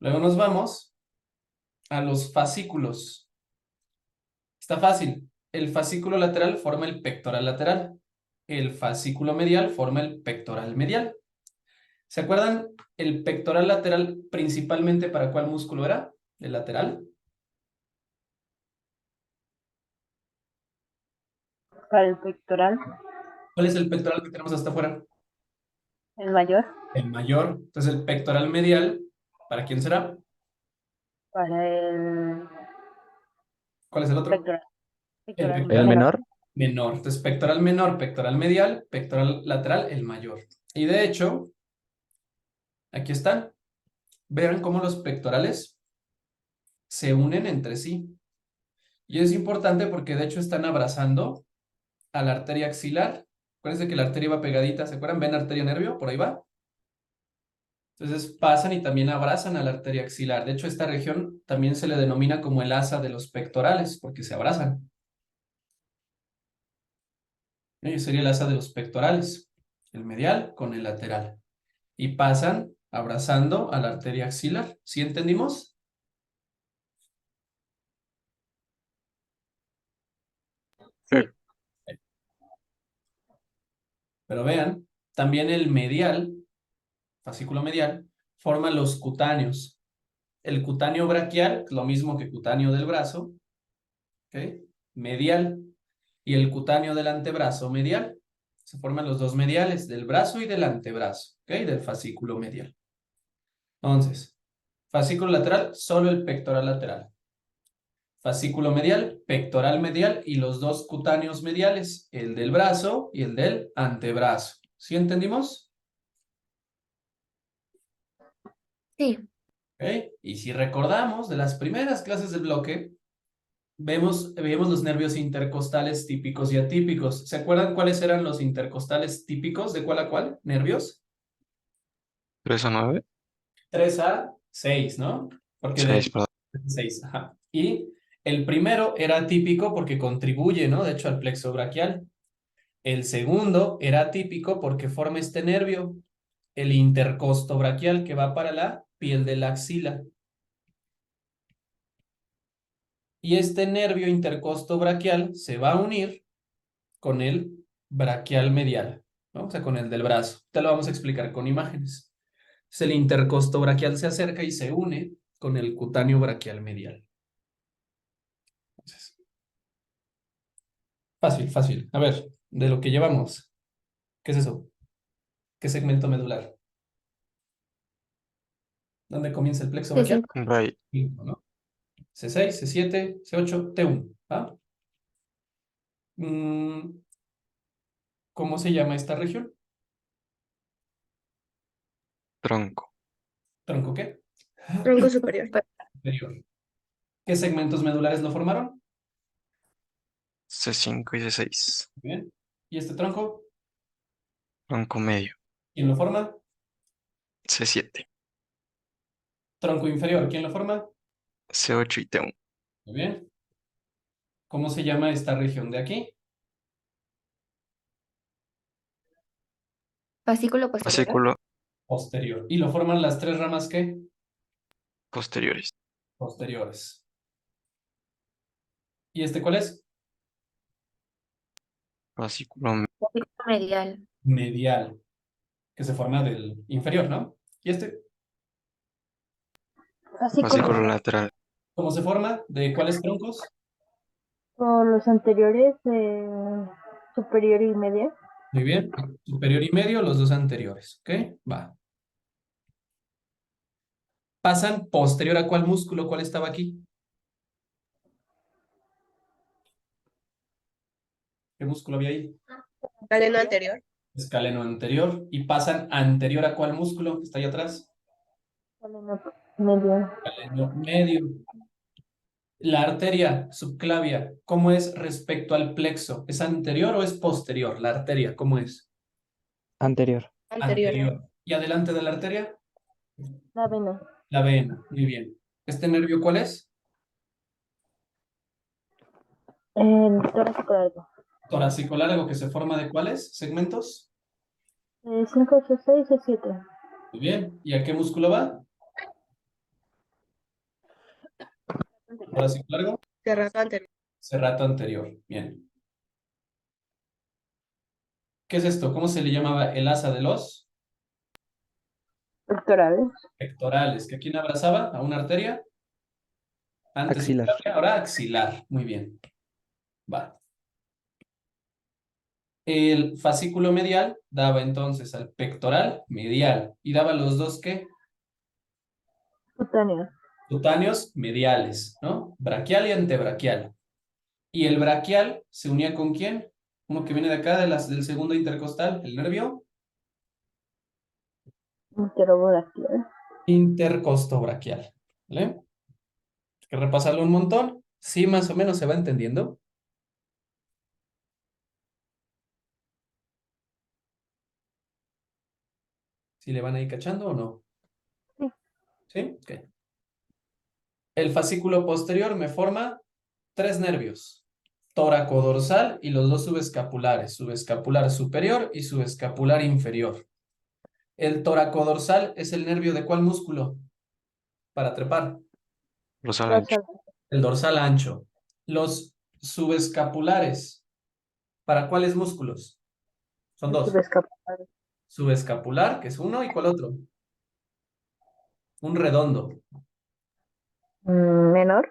Luego nos vamos a los fascículos. Está fácil. El fascículo lateral forma el pectoral lateral. El fascículo medial forma el pectoral medial. ¿Se acuerdan el pectoral lateral principalmente para cuál músculo era? El lateral. Para el pectoral, ¿Cuál es el pectoral que tenemos hasta afuera? el mayor. El mayor. Entonces el pectoral medial, ¿para quién será? Para el ¿Cuál es el otro? pectoral. El Pectoral ¿El pectoral menor? menor. Entonces pectoral menor, pectoral medial, pectoral lateral, el mayor. Y de hecho, aquí están. Vean cómo los pectorales se unen entre sí. Y es importante porque de hecho están abrazando a la arteria axilar. Acuérdense que la arteria va pegadita, ¿se acuerdan? ¿Ven arteria nervio? Por ahí va. Entonces pasan y también abrazan a la arteria axilar. De hecho, esta región también se le denomina como el asa de los pectorales, porque se abrazan. Sería el asa de los pectorales, el medial con el lateral. Y pasan abrazando a la arteria axilar. ¿Sí entendimos? Sí. Pero vean, también el medial, fascículo medial, forma los cutáneos. El cutáneo braquial, lo mismo que cutáneo del brazo, ¿ok? Medial. Y el cutáneo del antebrazo medial. Se forman los dos mediales, del brazo y del antebrazo, ¿ok? Del fascículo medial. Entonces, fascículo lateral, solo el pectoral lateral. Fascículo medial, pectoral medial y los dos cutáneos mediales, el del brazo y el del antebrazo. ¿Sí entendimos? Sí. ¿Ok? Y si recordamos de las primeras clases del bloque, veíamos los nervios intercostales típicos y atípicos. ¿Se acuerdan cuáles eran los intercostales típicos? ¿De cuál a cuál? ¿Nervios? 3 a 9. 3 a 6, ¿no? Porque 6, de perdón. 6, ajá. Y el primero era típico porque contribuye, ¿no? De hecho, al plexo braquial. El segundo era típico porque forma este nervio, el intercosto braquial, que va para la piel de la axila. Y este nervio intercosto braquial se va a unir con el braquial medial, ¿no? O sea, con el del brazo. Te lo vamos a explicar con imágenes. Entonces, el intercosto braquial se acerca y se une con el cutáneo braquial medial. Entonces, fácil, fácil. A ver, de lo que llevamos. ¿Qué es eso? ¿Qué segmento medular? ¿Dónde comienza el plexo braquial? C5. Right. 5, ¿no? C6, C7, C8, T1. ¿Va? ¿Cómo se llama esta región? Tronco. ¿Tronco qué? Tronco superior. Superior. ¿Qué segmentos medulares lo formaron? C5 y C6. Muy bien. ¿Y este tronco? Tronco medio. ¿Quién lo forma? C7. Tronco inferior. ¿Quién lo forma? C8 y T1. Muy bien. ¿Cómo se llama esta región de aquí? Fascículo posterior. Fascículo Posterior. ¿Y lo forman las tres ramas qué? posteriores. Posteriores. ¿Y este cuál es? Fascículo Fascículo medial. Medial, que se forma del inferior, ¿no? ¿Y este? fascículo lateral. ¿Cómo se forma? ¿De cuáles troncos? Con los anteriores, superior y media. Muy bien. Superior y medio, los dos anteriores. ¿Ok? Va. Pasan posterior a cuál músculo, ¿cuál estaba aquí? ¿Qué músculo había ahí? Galeno anterior. Escaleno anterior. ¿Y pasan anterior a cuál músculo que está ahí atrás? Medio. Escaleno medio. La arteria subclavia, ¿cómo es respecto al plexo? ¿Es anterior o es posterior? La arteria, ¿cómo es? Anterior. Anterior. ¿Y adelante de la arteria? La vena. La vena. Muy bien. ¿Este nervio cuál es? El torácico largo. Torácico largo, que se forma de cuáles segmentos. 5, 8, 6, 7. Muy bien. ¿Y a qué músculo va? Torácico largo. Cerrato anterior. Serrato anterior. Bien. ¿Qué es esto? ¿Cómo se le llamaba el asa de los Pectorales. pectorales? ¿Que a quién abrazaba? ¿A una arteria? Antes Axilar. subclavia, ahora axilar. Muy bien. Va. El fascículo medial daba entonces al pectoral medial y daba los dos ¿qué? Cutáneos. Cutáneos mediales, ¿no? Braquial y antebraquial. ¿Y el braquial se unía con quién? Uno que viene de acá, del segundo intercostal, el nervio Interobraquial. intercostobraquial. ¿Vale? Hay que repasarlo un montón. Sí, más o menos se va entendiendo. ¿Sí le van a ir cachando o no? Sí. ¿Sí? Ok. El fascículo posterior me forma tres nervios. Tóraco-dorsal y los dos subescapulares. Subescapular superior y subescapular inferior. El tóraco-dorsal es el nervio de ¿cuál músculo? Para trepar. Dorsal ancho. El dorsal ancho. Los subescapulares. ¿Para cuáles músculos? Son dos. Subescapular. Subescapular, que es uno, ¿y cuál otro? Un redondo. Menor.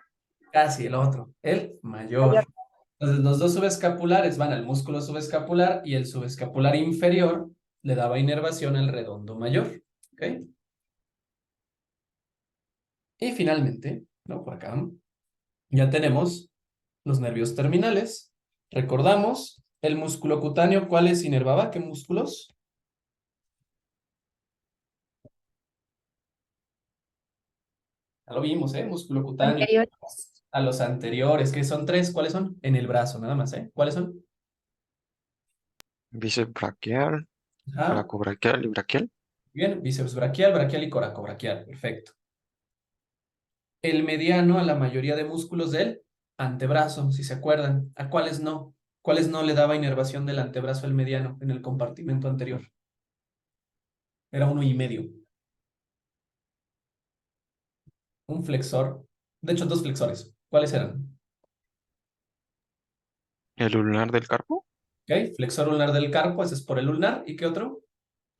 Casi el otro. El mayor. Mayor. Entonces, los dos subescapulares van al músculo subescapular y el subescapular inferior le daba inervación al redondo mayor. ¿Ok? Y finalmente, ¿no? Por acá, ya tenemos los nervios terminales. Recordamos el músculo cutáneo, ¿cuáles inervaba? ¿Qué músculos? Ya lo vimos, ¿eh? Músculo cutáneo. Anteriores. A los anteriores, que son tres, ¿cuáles son? En el brazo, nada más, ¿eh? ¿Cuáles son? Bíceps braquial, Ajá. coracobraquial y braquial. Bien, bíceps braquial, braquial y coracobraquial. Perfecto. El mediano a la mayoría de músculos del antebrazo, si se acuerdan. ¿A cuáles no? ¿Cuáles no le daba inervación del antebrazo al mediano en el compartimento anterior? Era 1,5. Un flexor. De hecho, dos flexores. ¿Cuáles eran? El ulnar del carpo ¿Ok? Flexor ulnar del carpo, ese es por el ulnar. ¿Y qué otro?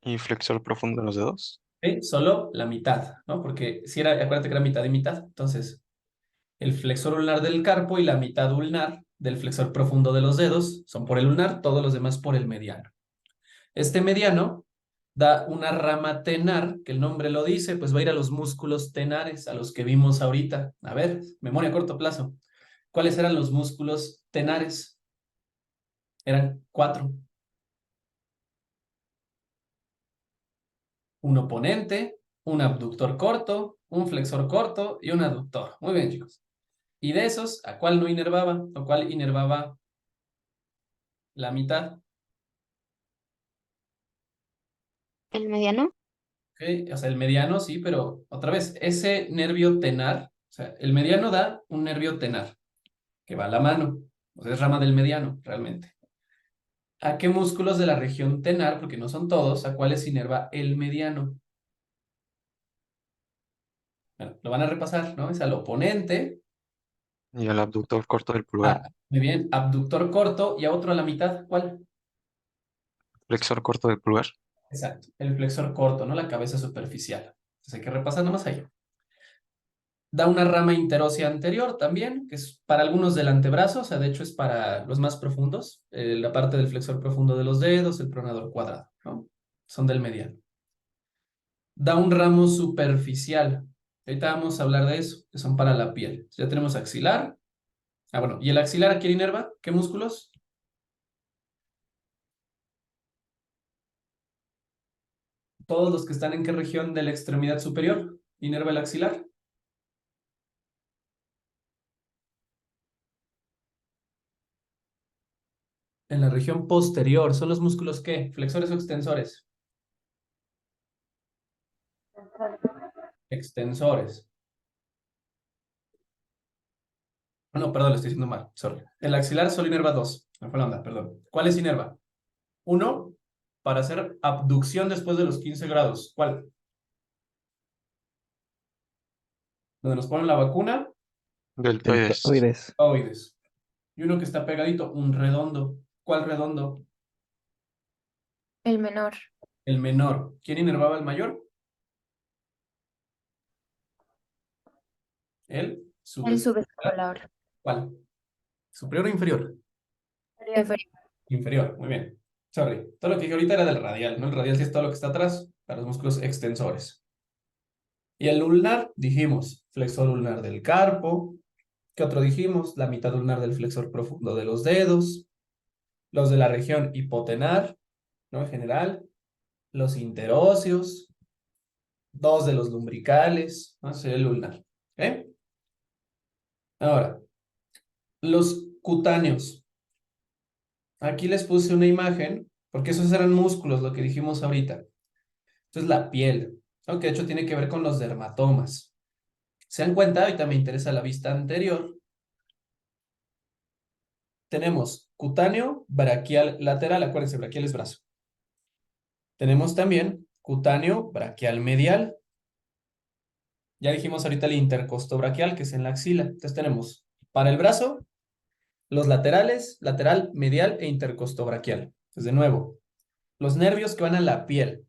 y flexor profundo de los dedos. ¿Ok? Solo la mitad, ¿no? Porque si era, acuérdate que era mitad y mitad. Entonces, el flexor ulnar del carpo y la mitad ulnar del flexor profundo de los dedos son por el ulnar, todos los demás por el mediano. Este mediano da una rama tenar, que el nombre lo dice, pues va a ir a los músculos tenares, a los que vimos ahorita. A ver, memoria a corto plazo. ¿Cuáles eran los músculos tenares? Eran 4. Un oponente, un abductor corto, un flexor corto y un aductor. Muy bien, chicos. Y de esos, ¿a cuál no inervaba? ¿O cuál inervaba la mitad? El mediano. ¿Ok? O sea, el mediano sí, pero otra vez, ese nervio tenar, o sea, el mediano da un nervio tenar, que va a la mano. O sea, es rama del mediano, realmente. ¿A qué músculos de la región tenar, porque no son todos, a cuáles inerva el mediano? Bueno, lo van a repasar, ¿no? Es al oponente. Y al abductor corto del pulgar. Muy bien, abductor corto y a otro a la mitad. ¿Cuál? Flexor corto del pulgar. Exacto, el flexor corto, ¿no? La cabeza superficial. Entonces hay que repasar nomás ahí. Da una rama interósea anterior también, que es para algunos del antebrazo, o sea, de hecho es para los más profundos, la parte del flexor profundo de los dedos, el pronador cuadrado, ¿no? Son del mediano. Da un ramo superficial. Ahorita vamos a hablar de eso, que son para la piel. Ya tenemos axilar. Ah, bueno, ¿y el axilar a quién inerva? ¿Qué músculos? Todos los que están en qué región de la extremidad superior inerva el axilar. En la región posterior, ¿son los músculos qué? ¿Flexores o extensores? Extensores. Ah, no, perdón, le estoy diciendo mal, sorry. El axilar solo inerva dos. Me fue la onda, perdón. ¿Cuál es inerva? Uno, para hacer abducción después de los 15 grados. ¿Cuál? Donde nos ponen la vacuna, Deltoides. Deltoides. oides. Y uno que está pegadito, un redondo. ¿Cuál redondo? El menor. El menor. ¿Quién inervaba el mayor? El El subescapular. subescapular. ¿Cuál? ¿Superior o inferior? Inferior. Inferior, muy bien. Sorry. Todo lo que dije ahorita era del radial, ¿no? El radial sí es todo lo que está atrás, para los músculos extensores. Y el ulnar, dijimos, flexor ulnar del carpo. ¿Qué otro dijimos? La mitad ulnar del flexor profundo de los dedos. Los de la región hipotenar, ¿no? En general. Los interóseos. Dos de los lumbricales, ¿no? Sería el ulnar. ¿Ok? Ahora, los cutáneos. Aquí les puse una imagen, porque esos eran músculos, lo que dijimos ahorita. Entonces, la piel, ¿no? Que de hecho tiene que ver con los dermatomas. ¿Se dan cuenta? Ahorita me interesa la vista anterior. Tenemos cutáneo, braquial lateral. Acuérdense, braquial es brazo. Tenemos también cutáneo, braquial medial. Ya dijimos ahorita el intercostobraquial, que es en la axila. Entonces tenemos para el brazo los laterales, lateral, medial e intercostobraquial. Entonces, de nuevo, los nervios que van a la piel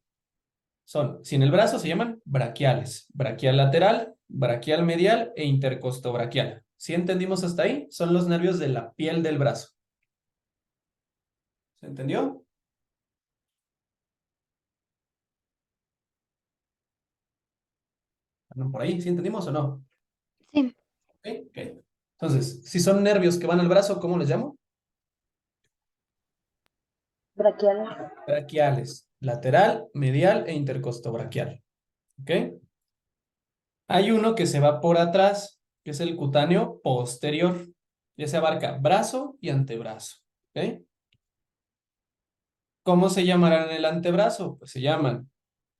son, si en el brazo se llaman braquiales, braquial lateral, braquial medial e intercostobraquial. ¿Sí entendimos hasta ahí? Son los nervios de la piel del brazo. ¿Se entendió? ¿Andan por ahí? ¿Sí entendimos o no? Sí. Ok, ok. Entonces, si son nervios que van al brazo, ¿cómo les llamo? Braquiales. Braquiales, lateral, medial e intercostobraquial. ¿Ok? Hay uno que se va por atrás, que es el cutáneo posterior. Ya se abarca brazo y antebrazo. ¿Ok? ¿Cómo se llamarán en el antebrazo? Pues se llaman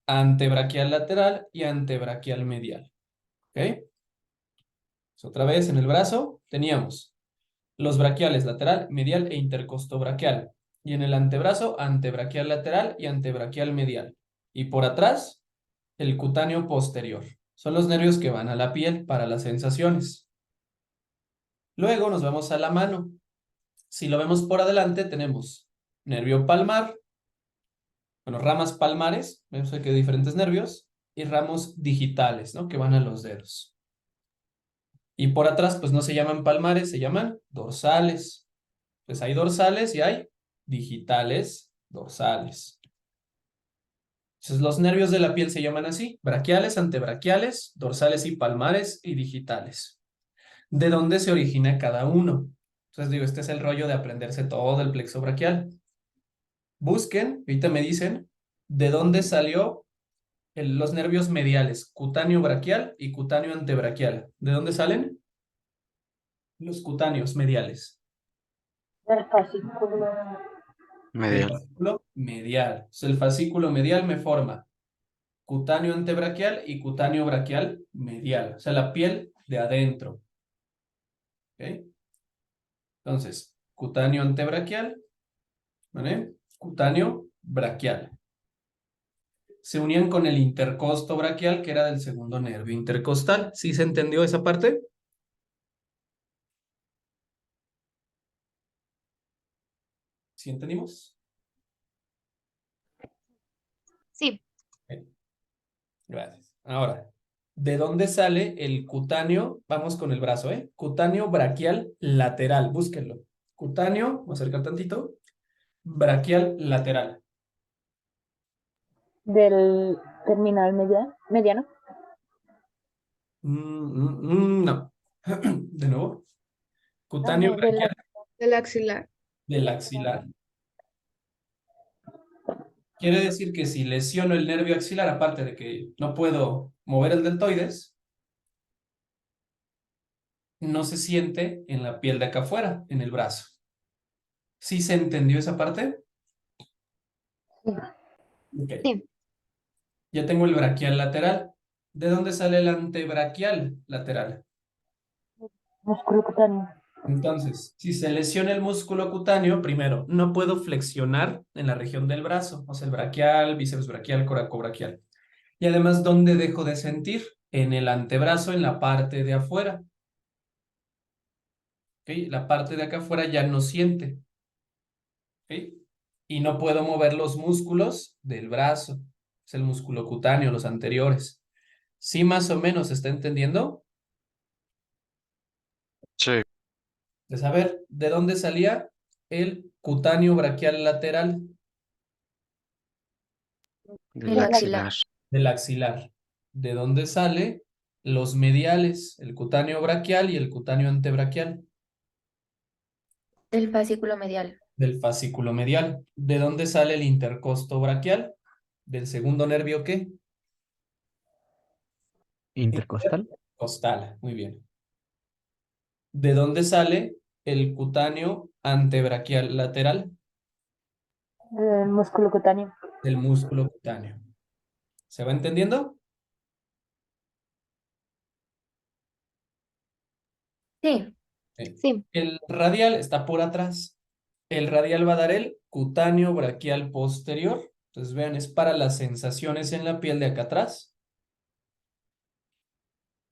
antebraquial lateral y antebraquial medial. ¿Ok? Pues otra vez en el brazo teníamos los braquiales lateral, medial e intercostobraquial. Y en el antebrazo, antebraquial lateral y antebraquial medial. Y por atrás, el cutáneo posterior. Son los nervios que van a la piel para las sensaciones. Luego nos vamos a la mano. Si lo vemos por adelante, tenemos nervio palmar, bueno, ramas palmares, vemos que hay diferentes nervios, y ramos digitales, ¿no? Que van a los dedos. Y por atrás, pues no se llaman palmares, se llaman dorsales. Pues hay dorsales y hay digitales dorsales. Entonces, los nervios de la piel se llaman así: braquiales, antebraquiales, dorsales y palmares y digitales. ¿De dónde se origina cada uno? Entonces digo, este es el rollo de aprenderse todo el plexo braquial. Busquen, ahorita me dicen, ¿de dónde salió los nervios mediales? Cutáneo braquial y cutáneo antebraquial. ¿De dónde salen? Los cutáneos mediales. Del fascículo. Del Medial. fascículo medial. Entonces, el fascículo medial me forma cutáneo antebraquial y cutáneo braquial medial. O sea, la piel de adentro. ¿Ok? Entonces, cutáneo antebraquial, ¿vale? Cutáneo braquial. Se unían con el intercosto braquial, que era del segundo nervio intercostal. ¿Sí se entendió esa parte? ¿Sí entendimos? Sí, Bien, gracias. Ahora, ¿de dónde sale el cutáneo? Vamos con el brazo, ¿eh? Cutáneo braquial lateral, búsquenlo. Cutáneo, voy a acercar tantito. Braquial lateral. Del terminal mediano. No. De nuevo. Ah, Cutáneo no, de la- braquial Del axilar. del axilar. Quiere decir que si lesiono el nervio axilar, aparte de que no puedo mover el deltoides, no se siente en la piel de acá afuera, en el brazo. ¿Sí se entendió esa parte? Ok. sí. Ya tengo el braquial lateral. ¿De dónde sale el antebraquial lateral? músculo cutáneo. Entonces, si se lesiona el músculo cutáneo, primero, no puedo flexionar en la región del brazo, o sea, el braquial, bíceps braquial, coracobraquial. Y además, ¿dónde dejo de sentir? En el antebrazo, en la parte de afuera. ¿Ok? La parte de acá afuera ya no siente. ¿Ok? Y no puedo mover los músculos del brazo. Es el músculo cutáneo, los anteriores. ¿Sí más o menos se está entendiendo? Sí, De saber de dónde salía el cutáneo braquial lateral del El axilar. axilar. del axilar. ¿De dónde sale los mediales, el cutáneo braquial y el cutáneo antebraquial? Del fascículo medial. Del fascículo medial. ¿De dónde sale el intercosto braquial? ¿Del segundo nervio qué? Intercostal. Intercostal, muy bien. ¿De dónde sale el cutáneo antebraquial lateral? Del músculo cutáneo. Del músculo cutáneo. ¿Se va entendiendo? Sí, Sí. El radial está por atrás. El radial va a dar el cutáneo braquial posterior. Entonces, vean, es para las sensaciones en la piel de acá atrás,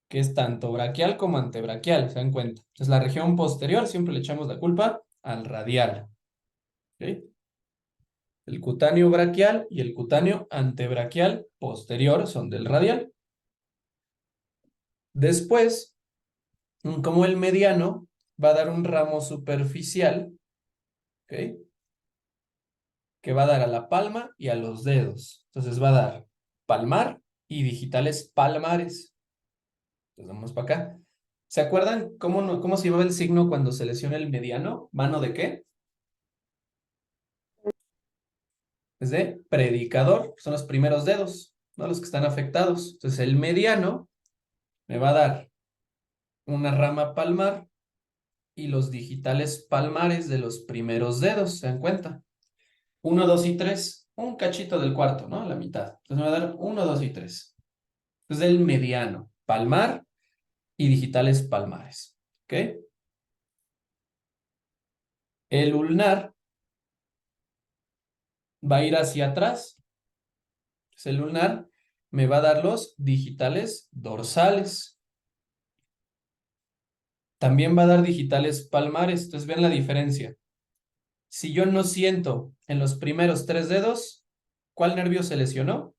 que es tanto braquial como antebraquial, ¿se dan cuenta? Entonces, la región posterior siempre le echamos la culpa al radial. ¿Ok? El cutáneo braquial y el cutáneo antebraquial posterior son del radial. Después, como el mediano va a dar un ramo superficial, ¿ok? Que va a dar a la palma y a los dedos. Entonces va a dar palmar y digitales palmares. Entonces vamos para acá. ¿Se acuerdan cómo se llevaba el signo cuando se lesiona el mediano? ¿Mano de qué? Es de predicador. Son los primeros dedos, ¿no? Los que están afectados. Entonces el mediano me va a dar una rama palmar y los digitales palmares de los primeros dedos. ¿Se dan cuenta? 1, 2 y 3. Un cachito del cuarto, ¿no? La mitad. Entonces me va a dar 1, 2 y 3. Es del mediano, palmar y digitales palmares. ¿Ok? El ulnar va a ir hacia atrás. Entonces el ulnar me va a dar los digitales dorsales. También va a dar digitales palmares. Entonces vean la diferencia. Si yo no siento en los primeros 3 dedos, ¿cuál nervio se lesionó?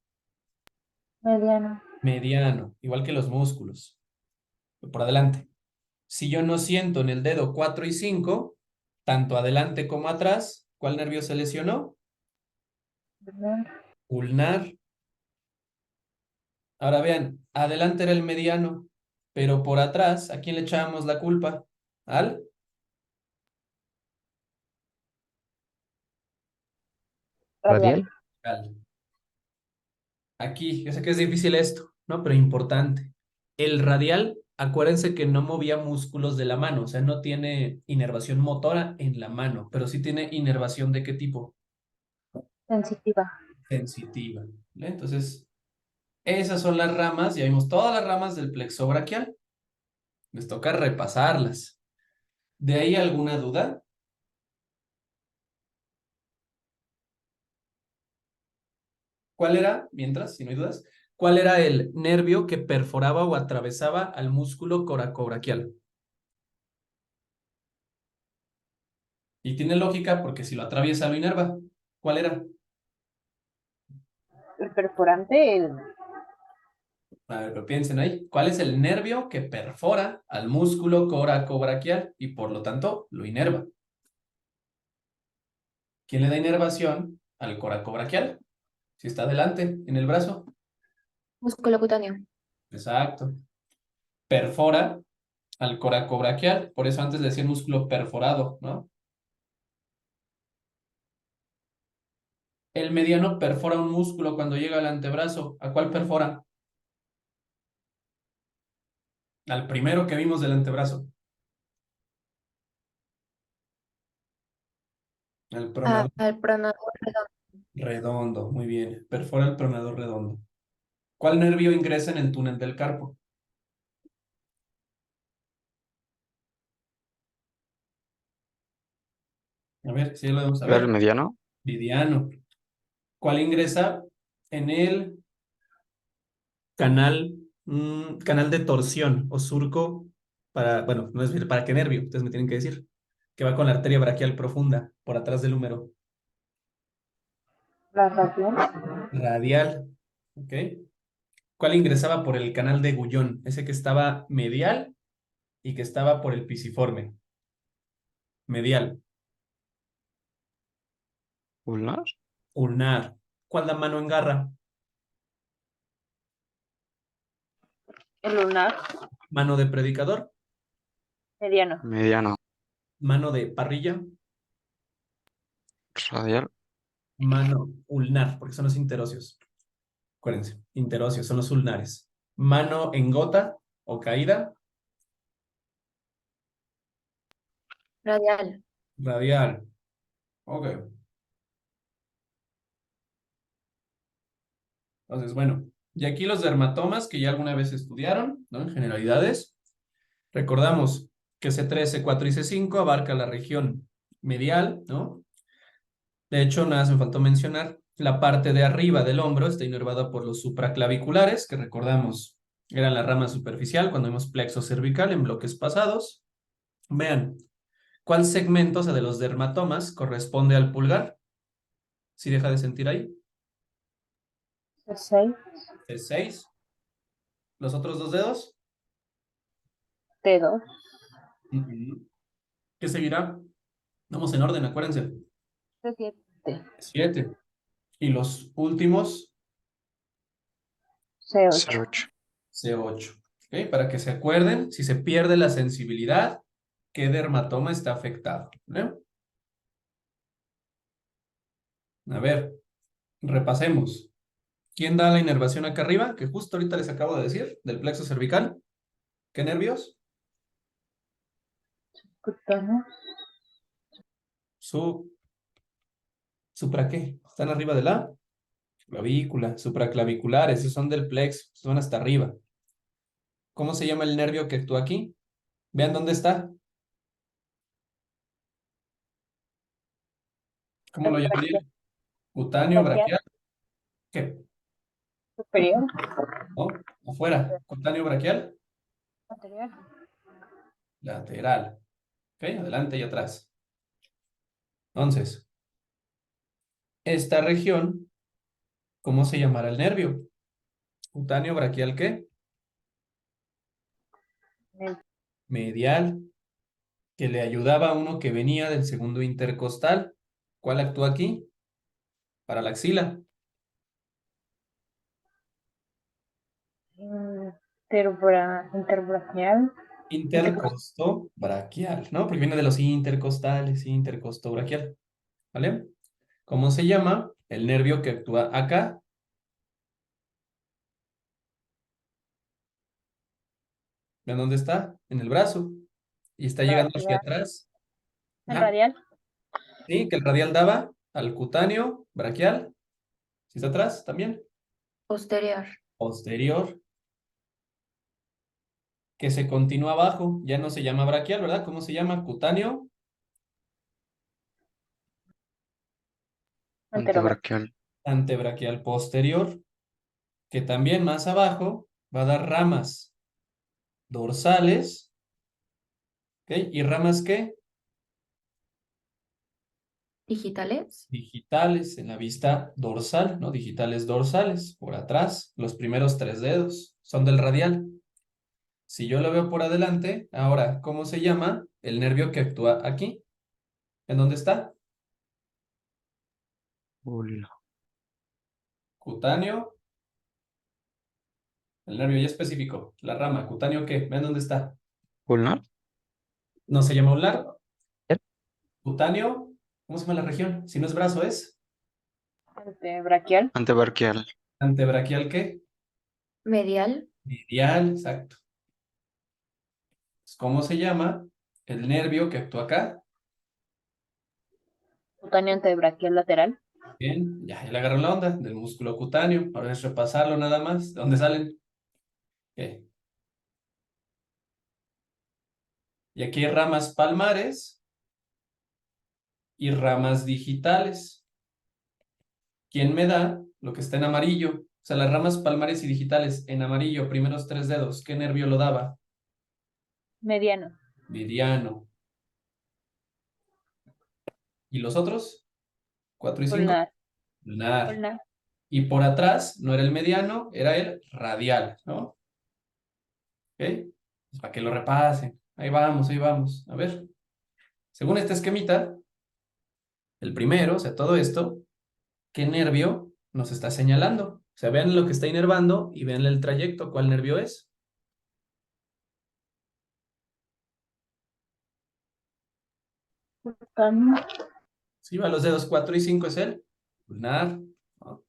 Mediano. Mediano, igual que los músculos. Por adelante. Si yo no siento en el dedo 4 y 5, tanto adelante como atrás, ¿cuál nervio se lesionó? Ulnar. Ahora vean, adelante era el mediano, pero por atrás, ¿a quién le echábamos la culpa? ¿Al? Radial. Al. Aquí, yo sé que es difícil esto, ¿no? Pero importante. El radial, acuérdense que no movía músculos de la mano, o sea, no tiene inervación motora en la mano, pero sí tiene inervación de qué tipo? Sensitiva. Sensitiva. ¿Vale? Entonces, esas son las ramas, ya vimos todas las ramas del plexo braquial. Les toca repasarlas. ¿De ahí alguna duda? ¿Cuál era, mientras, si no hay dudas, cuál era el nervio que perforaba o atravesaba al músculo coracobraquial? Y tiene lógica porque si lo atraviesa lo inerva. ¿Cuál era? El perforante, A ver, pero piensen ahí. ¿Cuál es el nervio que perfora al músculo coracobraquial y por lo tanto lo inerva? ¿Quién le da inervación al coracobraquial? Si está adelante, en el brazo. Músculo cutáneo. Exacto. Perfora al coracobraquial. Por eso antes decía músculo perforado, ¿no? El mediano perfora un músculo cuando llega al antebrazo. ¿A cuál perfora? Al primero que vimos del antebrazo. Al pronador Al pronador redondo. redondo. Muy bien. Perfora el pronador redondo. ¿Cuál nervio ingresa en el túnel del carpo? A ver, si lo vamos a ¿Era el ver. mediano? Mediano. ¿Cuál ingresa en el canal, canal de torsión o surco para, bueno, no es para qué nervio, ustedes me tienen que decir, que va con la arteria braquial profunda por atrás del húmero? la radial, Radial, ¿ok? ¿Cuál ingresaba por el canal de Gullón? Ese que estaba medial y que estaba por el pisiforme. Medial. ¿Ulnar? Ulnar. ¿Cuál da mano en garra? el lunar, Mano de predicador. mediano, Mediano. Mano de parrilla. Radial. Mano ulnar, porque son los interóseos. Acuérdense, interóseos son los ulnares. Mano en gota o caída. Radial. Radial. Ok. Entonces, bueno, y aquí los dermatomas que ya alguna vez estudiaron, ¿no? En generalidades. Recordamos que C3, C4 y C5 abarca la región medial, ¿no? De hecho, nada más me faltó mencionar, la parte de arriba del hombro está inervada por los supraclaviculares, que recordamos eran la rama superficial cuando vimos plexo cervical en bloques pasados. Vean, ¿cuál segmento, o sea, de los dermatomas corresponde al pulgar? ¿Si deja de sentir ahí? C6, C6. ¿Los otros dos dedos? T2, ¿Qué seguirá? Vamos en orden, acuérdense. C7, 7. Y los últimos, C8, 08. C8. ¿Ok? Para que se acuerden, si se pierde la sensibilidad, ¿qué dermatoma está afectado? ¿Vale? A ver, repasemos. ¿Quién da la inervación acá arriba? Que justo ahorita les acabo de decir, del plexo cervical. ¿Qué nervios? cutáneo, ¿Supra qué? Están arriba de la clavícula, supraclaviculares, esos son del plexo, son hasta arriba. ¿Cómo se llama el nervio que actúa aquí? Vean dónde está. ¿Cómo lo llamaría? Cutáneo, braquial. ¿Qué? superior, ¿No? Afuera. Cutáneo, braquial. anterior, Lateral. ¿Ok? Adelante y atrás. Entonces, esta región, ¿cómo se llamará el nervio? Cutáneo, braquial, ¿qué? Medial, que le ayudaba a uno que venía del segundo intercostal. ¿Cuál actúa aquí? Para la axila. interbrachial, Intercosto braquial, ¿no? Porque viene de los intercostales, intercosto braquial. ¿Vale? ¿Cómo se llama? El nervio que actúa acá. ¿Ven dónde está? En el brazo. Y está llegando hacia radial, atrás. el Ajá. radial, Sí, que el radial daba al cutáneo braquial. ¿Sí está atrás también? Posterior. Posterior. que se continúa abajo, ya no se llama braquial, ¿verdad? ¿Cómo se llama? Cutáneo. Antebraquial. Antebraquial posterior, que también más abajo va a dar ramas dorsales, ¿ok? ¿Y ramas qué? Digitales. Digitales en la vista dorsal, ¿no? Digitales dorsales, por atrás, los primeros 3 dedos son del radial. Si yo lo veo por adelante, ahora, ¿cómo se llama el nervio que actúa aquí? ¿En dónde está? Ul- Cutáneo. El nervio ya específico. La rama, cutáneo, ¿qué? Vean dónde está. Ulnar. No se llama ulnar. ¿Eh? Cutáneo. ¿Cómo se llama la región? Si no es brazo, es Antebraquial. Antebraquial. antebraquial, ¿qué? Medial. Medial, exacto. ¿Cómo se llama el nervio que actúa acá? Cutáneo antebraquial lateral. Bien, ya le agarró la onda del músculo cutáneo. Ahora es repasarlo nada más. ¿De dónde salen? Ok. Y aquí hay ramas palmares y ramas digitales. ¿Quién me da lo que está en amarillo? O sea, las ramas palmares y digitales en amarillo, primeros 3 dedos. ¿Qué nervio lo daba? Mediano. Mediano. ¿Y los otros? 4 y 5. Ulnar. Ulnar. Ulnar. Y por atrás no era el mediano, era el radial, ¿no? ¿Ok? Pues para que lo repasen. Ahí vamos, ahí vamos. A ver. Según este esquemita, el primero, o sea, todo esto, ¿qué nervio nos está señalando? O sea, vean lo que está inervando y vean el trayecto. ¿Cuál nervio es? Cutáneo. Sí, va los dedos 4 y 5 es el ulnar, ¿no?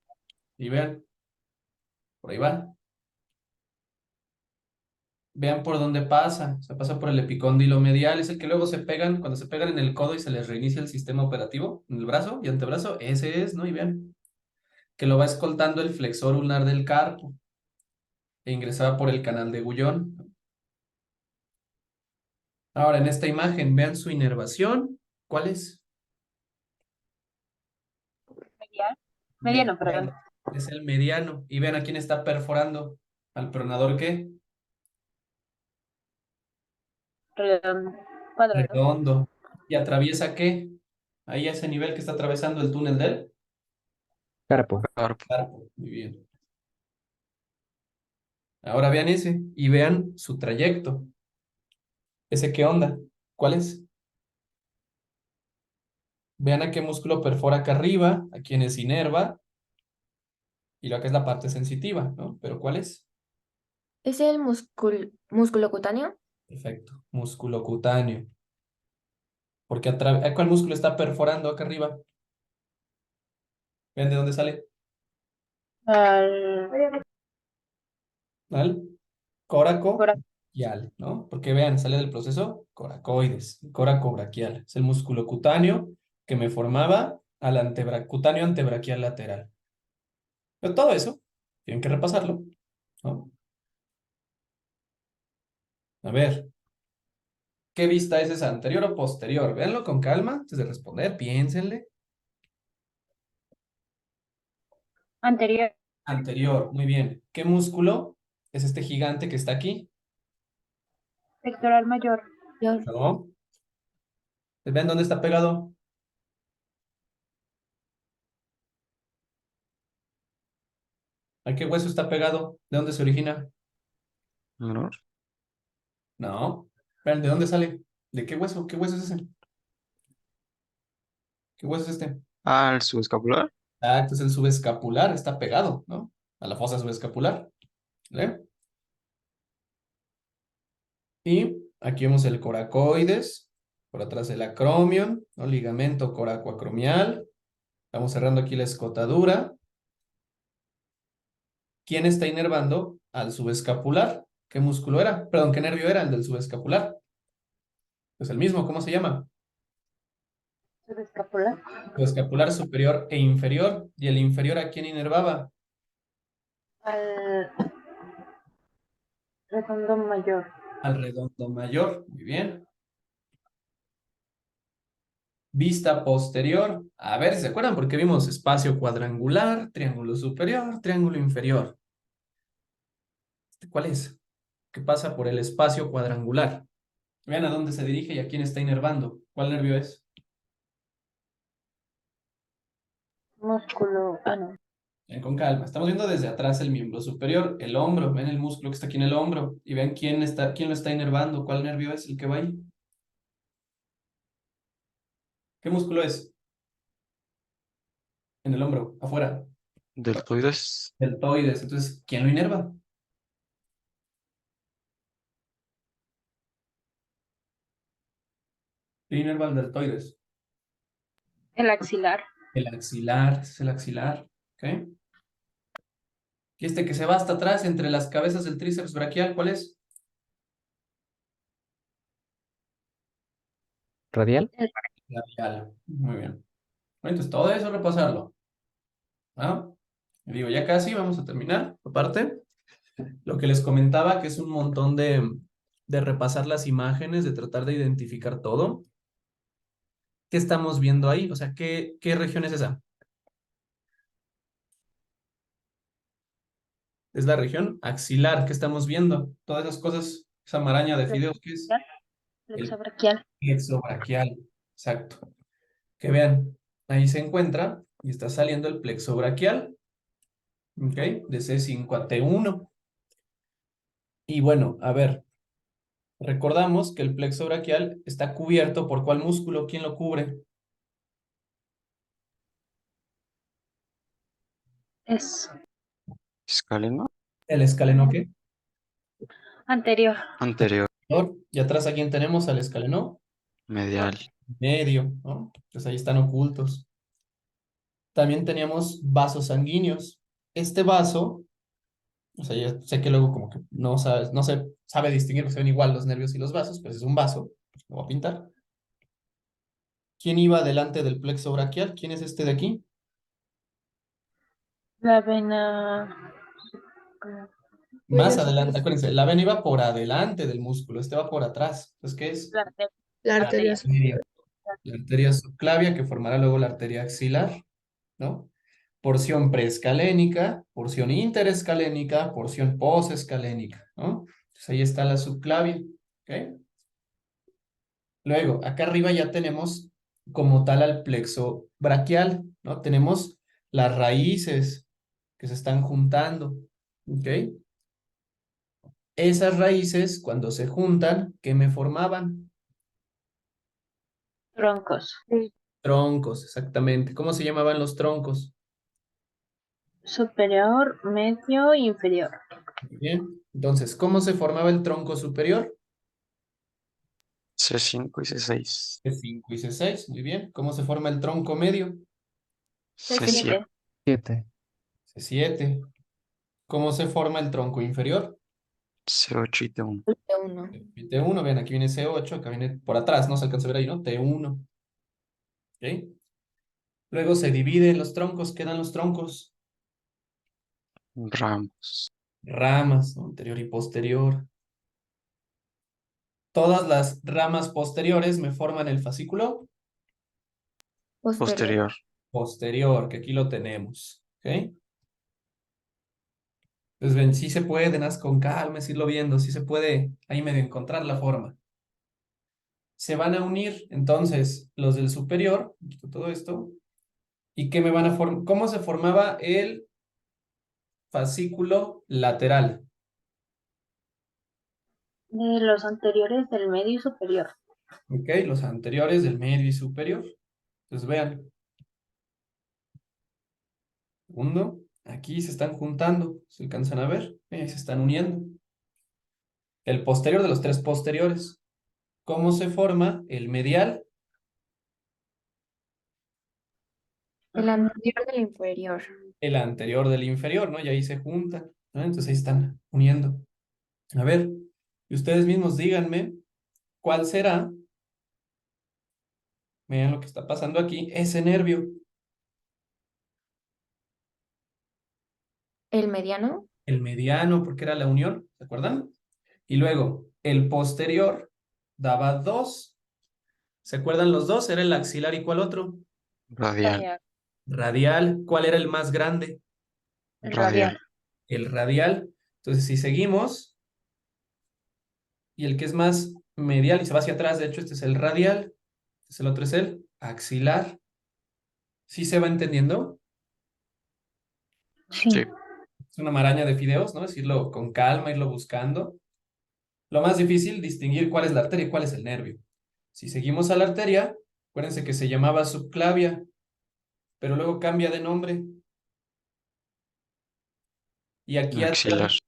Y vean, por ahí va. Vean por dónde pasa. O sea, pasa por el epicóndilo medial. Es el que luego se pegan, cuando se pegan en el codo y se les reinicia el sistema operativo, en el brazo y antebrazo. Ese es, ¿no? Y vean, que lo va escoltando el flexor ulnar del carpo e ingresaba por el canal de Gullón. Ahora, en esta imagen, vean su inervación. ¿Cuál es? Medial. Mediano, perdón. Es el mediano. Y vean a quién está perforando. ¿Al pronador qué? Redondo. Cuadrado. Redondo. ¿Y atraviesa qué? Ahí a ese nivel que está atravesando el túnel del Carpo. Carpo. carpo. Muy bien. Ahora vean ese y vean su trayecto. ¿Ese qué onda? ¿Cuál es? Vean a qué músculo perfora acá arriba, a quién es inerva, y lo que es la parte sensitiva, ¿no? ¿Pero cuál es? ¿Es el músculo cutáneo? Perfecto. Músculo cutáneo. Porque ¿cuál músculo está perforando acá arriba? ¿Vean de dónde sale? Al ¿Al? Córaco corazón. braquial, ¿no? Porque vean, sale del proceso coracoides, coracobraquial. Es el músculo cutáneo que me formaba al cutáneo antebraquial lateral. Pero todo eso, tienen que repasarlo, ¿no? A ver, ¿qué vista es esa? ¿Anterior o posterior? Véanlo con calma antes de responder, piénsenle. Anterior. Anterior, muy bien. ¿Qué músculo es este gigante que está aquí? Pectoral mayor. ¿No? ¿Ven dónde está pegado? ¿A qué hueso está pegado? ¿De dónde se origina? Menor. No. Vean, ¿de dónde sale? ¿De qué hueso? ¿Qué hueso es ese? ¿Qué hueso es este? Ah, el subescapular. Ah, este es el subescapular, está pegado, ¿no? A la fosa subescapular. ¿Vale? Y aquí vemos el coracoides, por atrás el acromion, ¿no? Ligamento coracoacromial. Vamos cerrando aquí la escotadura. ¿Quién está inervando al subescapular? ¿Qué músculo era? Perdón, ¿qué nervio era el del subescapular? Pues el mismo, ¿cómo se llama? Subescapular. Subescapular superior e inferior. ¿Y el inferior a quién inervaba? Al redondo mayor. Al redondo mayor, muy bien. Vista posterior. A ver si se acuerdan, porque vimos espacio cuadrangular, triángulo superior, triángulo inferior. ¿Cuál es? ¿Qué pasa por el espacio cuadrangular? Vean a dónde se dirige y a quién está inervando. ¿Cuál nervio es? Músculo. Ah, no. Con calma. Estamos viendo desde atrás el miembro superior, el hombro. Ven el músculo que está aquí en el hombro. Y vean quién lo está inervando. ¿Cuál nervio es el que va ahí? ¿Qué músculo es? En el hombro, afuera. Deltoides. Deltoides. Entonces, ¿quién lo inerva? ¿Quién inerva el deltoides? El axilar. El axilar, es el axilar. ¿Ok? Y este que se va hasta atrás entre las cabezas del tríceps braquial, ¿cuál es? Radial. Labial. Muy bien. Bueno, entonces todo eso repasarlo. ¿Ah? Y digo, ya casi vamos a terminar. Aparte, lo que les comentaba, que es un montón de repasar las imágenes, de tratar de identificar todo. ¿Qué estamos viendo ahí? O sea, ¿qué región es esa? Es la región axilar. ¿Qué estamos viendo? Todas esas cosas, esa maraña de fideos, ¿qué es? Plexo El braquial. plexo braquial. Exacto. Que vean, ahí se encuentra y está saliendo el plexo braquial. ¿Ok? De C5 a T1. Y bueno, a ver, recordamos que el plexo braquial está cubierto por ¿cuál músculo? ¿Quién lo cubre? Es Escaleno. ¿El escalenó qué? anterior. Anterior. Y atrás a quién tenemos al escalenó Medial. medio, ¿no? Pues ahí están ocultos. También teníamos vasos sanguíneos. Este vaso, o sea, ya sé que luego como que no se sabe distinguir, porque se ven igual los nervios y los vasos, pues es un vaso. Lo voy a pintar. ¿Quién iba delante del plexo braquial? ¿Quién es este de aquí? La vena. Más Vena adelante, superior. acuérdense, la vena iba por adelante del músculo, este va por atrás. Entonces, ¿qué es? La arteria. La arteria Arteria. La arteria subclavia que formará luego la arteria axilar, ¿no? Porción preescalénica, porción interescalénica, porción posescalénica, ¿no? Entonces ahí está la subclavia, ¿ok? Luego, acá arriba ya tenemos como tal al plexo braquial, ¿no? Tenemos las raíces que se están juntando, ¿ok? Esas raíces, cuando se juntan, ¿qué me formaban? Troncos. Troncos, exactamente. ¿Cómo se llamaban los troncos? Superior, medio e inferior. Muy bien. Entonces, ¿cómo se formaba el tronco superior? C5 y C6. C5 y C6, muy bien. ¿Cómo se forma el tronco medio? C7. 7. C7. ¿Cómo se forma el tronco inferior? C8 y T1. T1. T1, ven, aquí viene C8, acá viene por atrás, no se alcanza a ver ahí, ¿no? T1. ¿Ok? Luego se dividen los troncos, quedan los troncos, Ramos. ramas, ¿no? Anterior y posterior. Todas las ramas posteriores me forman el fascículo Posterior. posterior, que aquí lo tenemos. ¿Ok? Pues ven, sí se puede, haz con calma, es irlo viendo, sí se puede ahí medio encontrar la forma. Se van a unir entonces los del superior, quito todo esto, y ¿qué me van a formar? ¿Cómo se formaba el fascículo lateral? De los anteriores del medio y superior. ¿Ok? Los anteriores del medio y superior. Entonces vean. Segundo, aquí se están juntando, ¿se alcanzan a ver? Ahí se están uniendo. El posterior de los tres posteriores. ¿Cómo se forma el medial? El anterior del inferior. El anterior del inferior, ¿no? Y ahí se juntan, ¿no? Entonces ahí están uniendo. A ver, y ustedes mismos díganme cuál será, vean lo que está pasando aquí, ese nervio. El mediano. El mediano, porque era la unión, ¿se acuerdan? Y luego, El posterior daba 2. ¿Se acuerdan los dos? Era el axilar y ¿cuál otro? Radial. Radial. ¿Cuál era el más grande? Radial. El radial. Entonces, si seguimos, y el que es más medial y se va hacia atrás, de hecho, este es el radial, el otro es el axilar. ¿Sí se va entendiendo? Sí. Sí. Es una maraña de fideos, ¿no? Es irlo con calma, irlo buscando. Lo más difícil, distinguir cuál es la arteria y cuál es el nervio. Si seguimos a la arteria, acuérdense que se llamaba subclavia, pero luego cambia de nombre. Y aquí Axilar. atrás,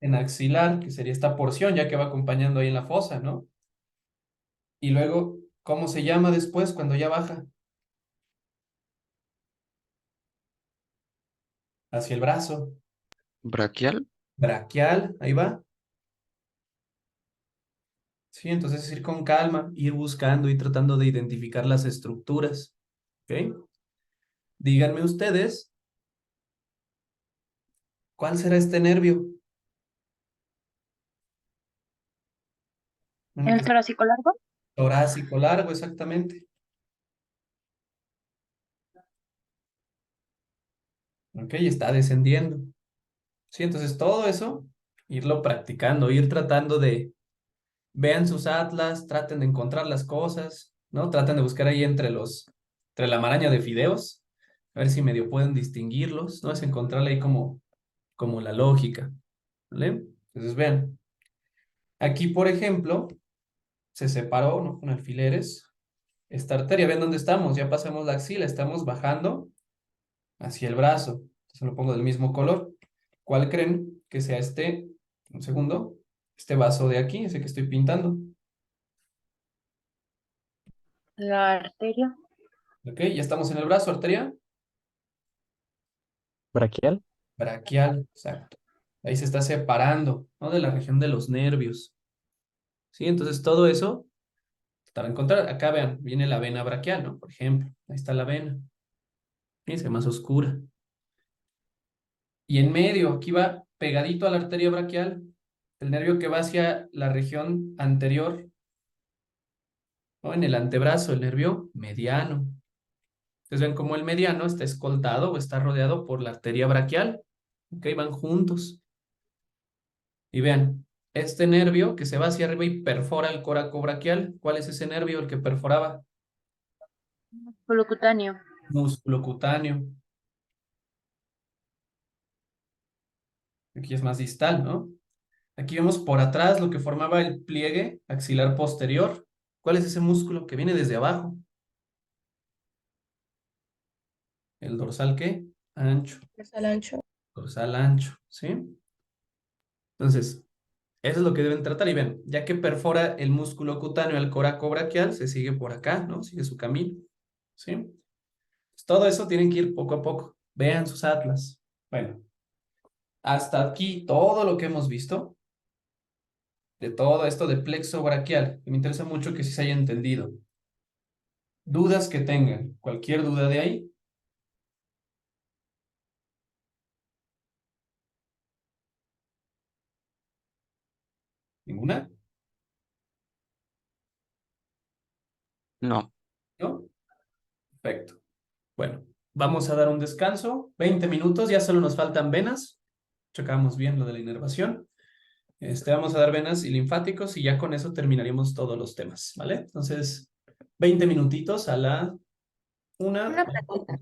en axilar, que sería esta porción, ya que va acompañando ahí en la fosa, ¿no? Y luego, ¿cómo se llama después cuando ya baja? Hacia el brazo. Braquial. Braquial, ahí va. Sí, entonces es ir con calma, ir buscando y tratando de identificar las estructuras. ¿Ok? Díganme ustedes, ¿cuál será este nervio? Bueno, ¿El torácico largo? torácico largo, exactamente. Ok, está descendiendo. Sí, entonces todo eso, irlo practicando, ir tratando de, vean sus atlas, traten de encontrar las cosas, ¿no? Traten de buscar ahí entre la maraña de fideos, a ver si medio pueden distinguirlos, ¿no? Es encontrarle ahí como la lógica, ¿vale? Entonces vean, aquí por ejemplo, se separó, ¿no? Con alfileres, esta arteria, ven dónde estamos, ya pasamos la axila, estamos bajando hacia el brazo, se lo pongo del mismo color. ¿Cuál creen que sea este? Un segundo, este vaso de aquí, ese que estoy pintando. La arteria. Ok, ya estamos en el brazo, arteria Braquial. braquial, exacto. Ahí se está separando, ¿no? De la región de los nervios. ¿Sí? Entonces todo eso, para encontrar, acá vean, viene la vena braquial, ¿no? Por ejemplo, ahí está la vena. Fíjense, más oscura. Y en medio, aquí va pegadito a la arteria braquial, el nervio que va hacia la región anterior, ¿no? En el antebrazo, el nervio mediano. Entonces ven cómo el mediano está escoltado o está rodeado por la arteria braquial. Ok, van juntos. Y vean, este nervio que se va hacia arriba y perfora el coraco braquial, ¿cuál es ese nervio el que perforaba? Músculo cutáneo. Músculo cutáneo. Aquí es más distal, ¿no? Aquí vemos por atrás lo que formaba el pliegue axilar posterior. ¿Cuál es ese músculo que viene desde abajo? ¿El dorsal qué? Ancho. Dorsal ancho. Dorsal ancho, ¿sí? Entonces, eso es lo que deben tratar. Y ven, ya que perfora el músculo cutáneo al coraco braquial, se sigue por acá, ¿no? Sigue su camino, ¿sí? Pues todo eso tienen que ir poco a poco. Vean sus atlas. Bueno, hasta aquí todo lo que hemos visto de todo esto de plexo braquial. Y me interesa mucho que sí se haya entendido. Dudas que tengan, cualquier duda de ahí. ¿Ninguna? No. ¿No? Perfecto. Bueno, vamos a dar un descanso. 20 minutos, ya solo nos faltan venas. Checamos bien lo de la inervación. Vamos a dar venas y linfáticos y ya con eso terminaríamos todos los temas, ¿vale? Entonces, 20 minutitos a la 1. Una pregunta.